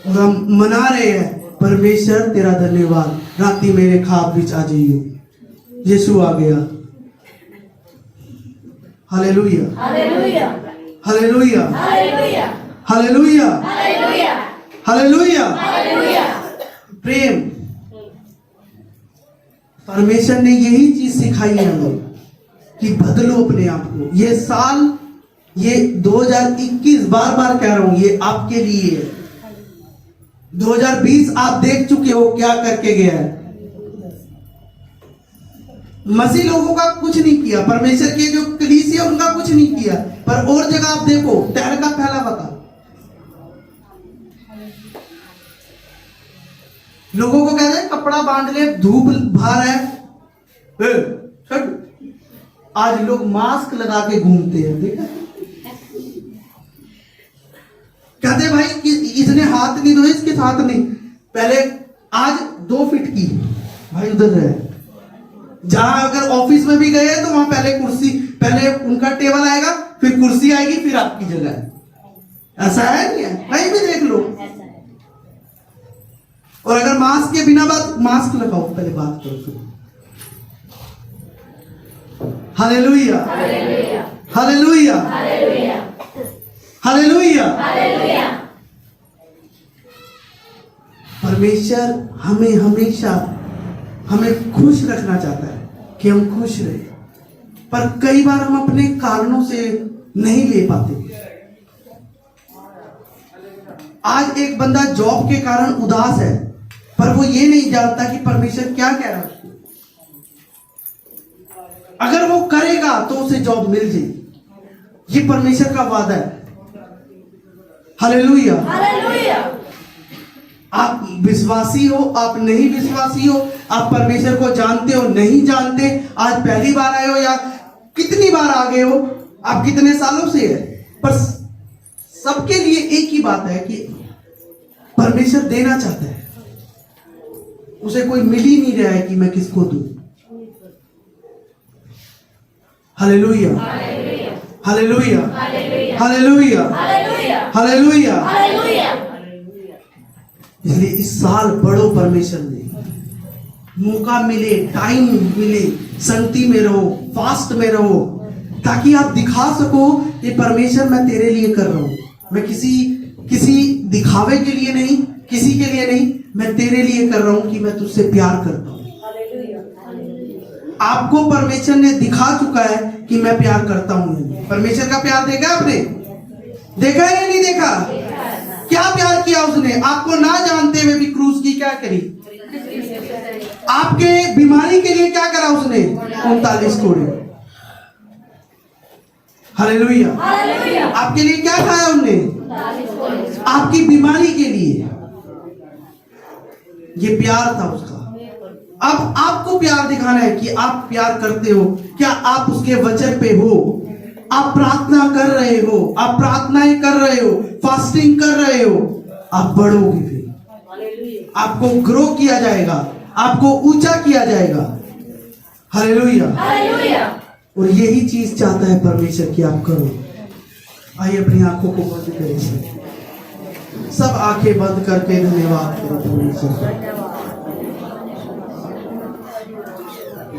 [SPEAKER 3] और हम मना रहे हैं, परमेश्वर तेरा धन्यवाद, राती मेरे खाब बिच आ जाइयो, यीशु आ गया। Hallelujah.
[SPEAKER 2] Hallelujah.
[SPEAKER 3] Hallelujah.
[SPEAKER 2] Hallelujah.
[SPEAKER 3] Hallelujah.
[SPEAKER 2] Hallelujah.
[SPEAKER 3] Hallelujah.
[SPEAKER 2] Hallelujah.
[SPEAKER 3] प्रेम, परमेश्वर ने यही चीज सिखाई है हमें कि बदलो अपने आप को। ये साल, ये 2021 बार बार कह रहा हूं, ये आपके लिए है। 2020 आप देख चुके हो क्या करके गया है। मसीह लोगों का कुछ नहीं किया, परमेश्वर के जो कलीसिया उनका कुछ नहीं किया, पर और जगह आप देखो टहल का पहला बता, लोगों को कहते हैं कपड़ा बांध ले, धूप बाहर है, आज लोग मास्क लगा के घूमते हैं, देखा? कहते भाई कि इसने हाथ नहीं धोए, इसके हाथ नहीं, पहले आज 2 फीट की भाई उधर रहे। जहां अगर ऑफिस में भी गए तो वहां पहले कुर्सी, पहले उनका टेबल आएगा, फिर कुर्सी आएगी, फिर आपकी जगह है। ऐसा है नहीं है? कहीं भी देख लो, और अगर मास्क के बिना बात, मास्क लगाओ पहले बात करो फिर। Hallelujah, hallelujah, hallelujah. परमेश्वर हमें हमेशा हमें खुश रखना चाहता है कि हम खुश रहे, पर कई बार हम अपने कारणों से नहीं ले पाते। आज एक बंदा जॉब के कारण उदास है, पर वो ये नहीं जानता कि परमेश्वर क्या कह रहा है उसको। अगर वो करेगा तो उसे जॉब मिल जाएगी, ये परमेश्वर का वादा है। हालेलुया। आप विश्वासी हो, आप नहीं विश्वासी हो, आप परमेश्वर को जानते हो नहीं जानते, आज पहली बार आए हो या कितनी बार आ गए हो, आप कितने सालों से है, पर सबके लिए एक ही बात है कि परमेश्वर देना चाहता है, उसे कोई मिल ही नहीं रहा है कि मैं किसको दूं। Hallelujah, hallelujah, hallelujah, hallelujah. इसलिए इस साल बढ़ो परमेश्वर में, मौका मिले, टाइम मिले, संगति में रहो, फास्ट में रहो, ताकि आप दिखा सको कि परमेश्वर मैं तेरे लिए कर रहा हूं। मैं किसी दिखावे के लिए नहीं, किसी के लिए नहीं, मैं तेरे लिए कर रहा हूं कि मैं तुझसे प्यार करता हूं। आपको परमेश्वर ने दिखा चुका है कि मैं प्यार करता हूं। परमेश्वर का प्यार देखा आपने? देखा है या नहीं देखा? क्या प्यार किया उसने? आपको ना जानते हुए भी क्रूस की क्या करी? आपके बीमारी के लिए क्या करा उसने? 39 कोड़े। हालेलुया। आपके लिए क्या खाया उन्होंने? आपकी बीमारी के लिए। ये प्यार था उसका। अब आपको प्यार दिखाना है कि आप प्यार करते हो। क्या आप उसके वचन पे हो? आप प्रार्थना कर रहे हो, आप प्रार्थनाएं कर रहे हो, फास्टिंग कर रहे हो, आप बढ़ोगे, फिर आपको ग्रो किया जाएगा, आपको ऊंचा किया जाएगा। हालेलुया। और यही चीज चाहता है परमेश्वर कि आप करो। आइए अपनी आंखों को बंद करें, सब आंखें बंद करके धन्यवाद करो परमेश्वर का।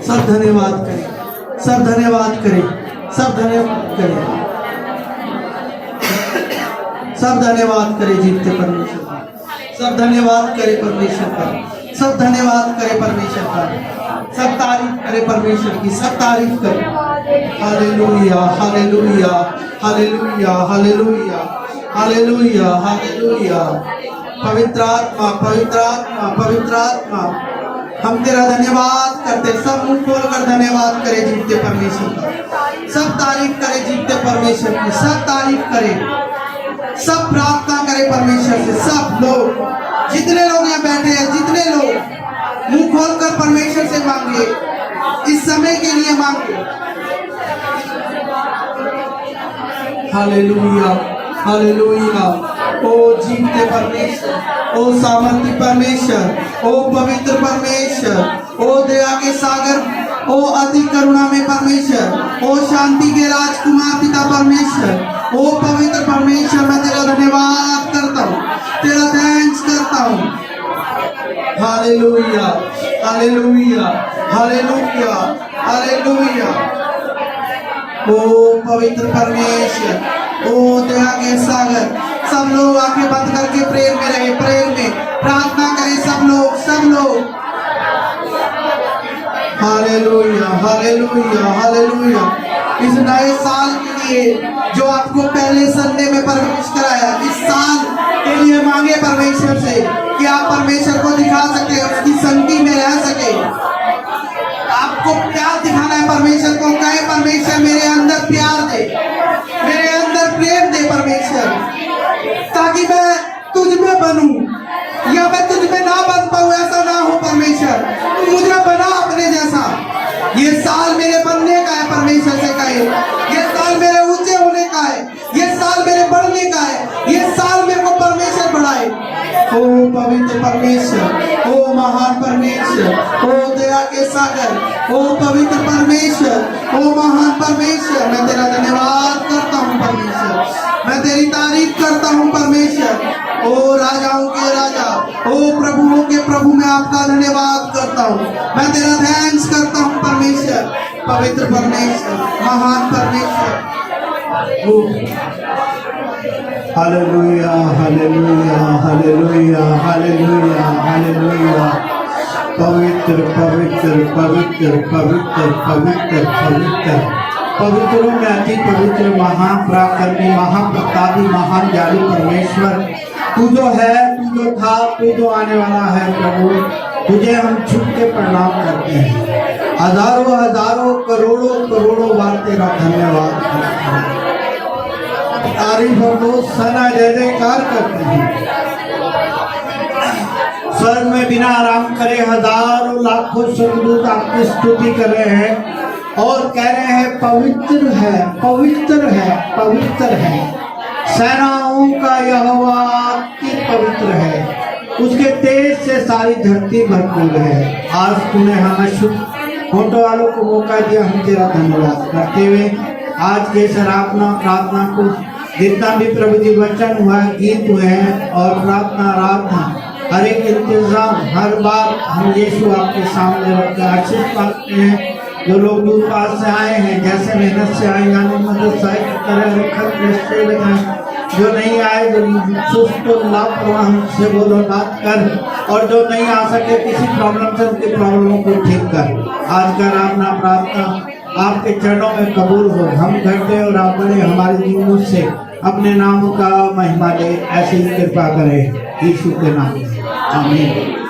[SPEAKER 3] सब धन्यवाद करें, सब धन्यवाद करें, सब धन्यवाद करें, सब धन्यवाद करें जीवते परमेश्वर का। सब धन्यवाद करे परमेश्वर का, सब धन्यवाद करे परमेश्वर का, सब तारीफ करे परमेश्वर की, सब तारीफ करे। Hallelujah, hallelujah, hallelujah, hallelujah, hallelujah, hallelujah. पवित्र आत्मा, पवित्र आत्मा, पवित्र आत्मा, हम तेरा धन्यवाद करते। सब मुंह खोलकर धन्यवाद करे जीवते परमेश्वर का, सब तारीफ करे जीवते परमेश्वर की, सब तारीफ करे, सब प्रार्थना करे परमेश्वर से। सब लोग, जितने लोग यहाँ बैठे हैं, जितने लोग मुंह खोलकर परमेश्वर से मांगे, इस समय के लिए मांगे। Hallelujah, hallelujah. ओ जीवते परमेश्वर, ओ सामर्थ्य परमेश्वर, ओ पवित्र परमेश्वर, ओ दया के सागर, ओ अति करुणा में परमेश्वर, ओ शांति के राजकुमार पिता परमेश्वर, ओ पवित्र परमेश्वर, मैं तेरा धन्यवाद करता हूँ, तेरा थैंक्स करता हूँ। Hallelujah, hallelujah, hallelujah, hallelujah. ओ पवित्र परमेश्वर, ओ दया के सागर, सब लोग आंखें बंद करके प्रेयर में रहे, प्रेयर में प्रार्थना करें सब लोग, सब लोग। Hallelujah, hallelujah, hallelujah. इस नए साल के लिए जो आपको पहले संडे में प्रवेश कराया, इस साल के लिए मांगे परमेश्वर से कि आप परमेश्वर को दिखा सके, उसकी संगति में रह सके। आपको प्यार दिखाना है परमेश्वर को, कहे परमेश्वर मेरे अंदर प्यार दे, मेरे अंदर प्रेम दे परमेश्वर, ताकि मैं तुझ में बनूं, या मैं तुझ में ना बन पाऊं, ऐसा ना हो परमेश्वर, तू मुझे बना अपने जैसा। ये साल मेरे बनने का है परमेश्वर से कहे, ये साल मेरे ऊंचे होने का है, ये साल मेरे बढ़ने का है, ये साल मेरे को परमेश्वर बढ़ाए। ओ पवित्र परमेश्वर, ओ महान परमेश्वर, ओ दया के सागर, ओ पवित्र परमेश्वर, ओ महान परमेश्वर, मैं तेरा धन्यवाद करता हूँ परमेश्वर, मैं तेरी तारीफ करता हूँ परमेश्वर। ओ राजाओं के राजा, ओ प्रभुओं के प्रभु मैं आपका धन्यवाद करता हूँ, मैं तेरा थैंक्स करता हूँ परमेश्वर, पवित्र परमेश्वर, महान परमेश्वर। Hallelujah hallelujah hallelujah hallelujah hallelujah. पवित्र पवित्र पवित्र पवित्र पवित्र पवित्र पवित्रों में अति पवित्र, महापराक्रमी, महाप्रतापी, महान ज्ञानी परमेश्वर, तू जो है, तू जो था, तू जो आने वाला है प्रभु, तुझे हम छुप के प्रणाम करते हैं। हजारों हजारों करोड़ों करोड़ों बार तेरा धन्यवाद करते हैं, तारीफ और दो सना जय जयकार करते हैं। स्वर्ग में बिना आराम करे हजारों लाखों स्वर्गदूत आपकी स्तुति कर रहे हैं और कह रहे हैं पवित्र है, पवित्र है, पवित्र है। सेनाओं का यहोवा अति पवित्र है, उसके तेज से सारी धरती भरपूर है। आज तूने हमें शुद्ध फोटो वालों को मौका दिया, हम तेरा धन्यवाद करते हुए आज के प्रार्थना को जितना भी प्रभु जी वचन हुआ, गीत हुए हैं और प्रार्थना आराधना हर एक इंतजाम हर बार हम यीशु आपके सामने रखकर आशीष पाते हैं। जो लोग दूर पास से आए हैं, जैसे मेहनत से आए, यानी मदद सहायता करें, जो नहीं आए, जो सुस्त लापरवाह हमसे बोलो बात कर, और जो नहीं आ सके किसी प्रॉब्लम से उनकी प्रॉब्लमों को ठीक कर। आज का अपना प्रार्थना आपके चरणों में कबूल हो, हम घटे और आप बड़े हमारे जीवनों से अपने नाम का महिमा ले, ऐसी कृपा करें यीशु के नाम में, आमीन।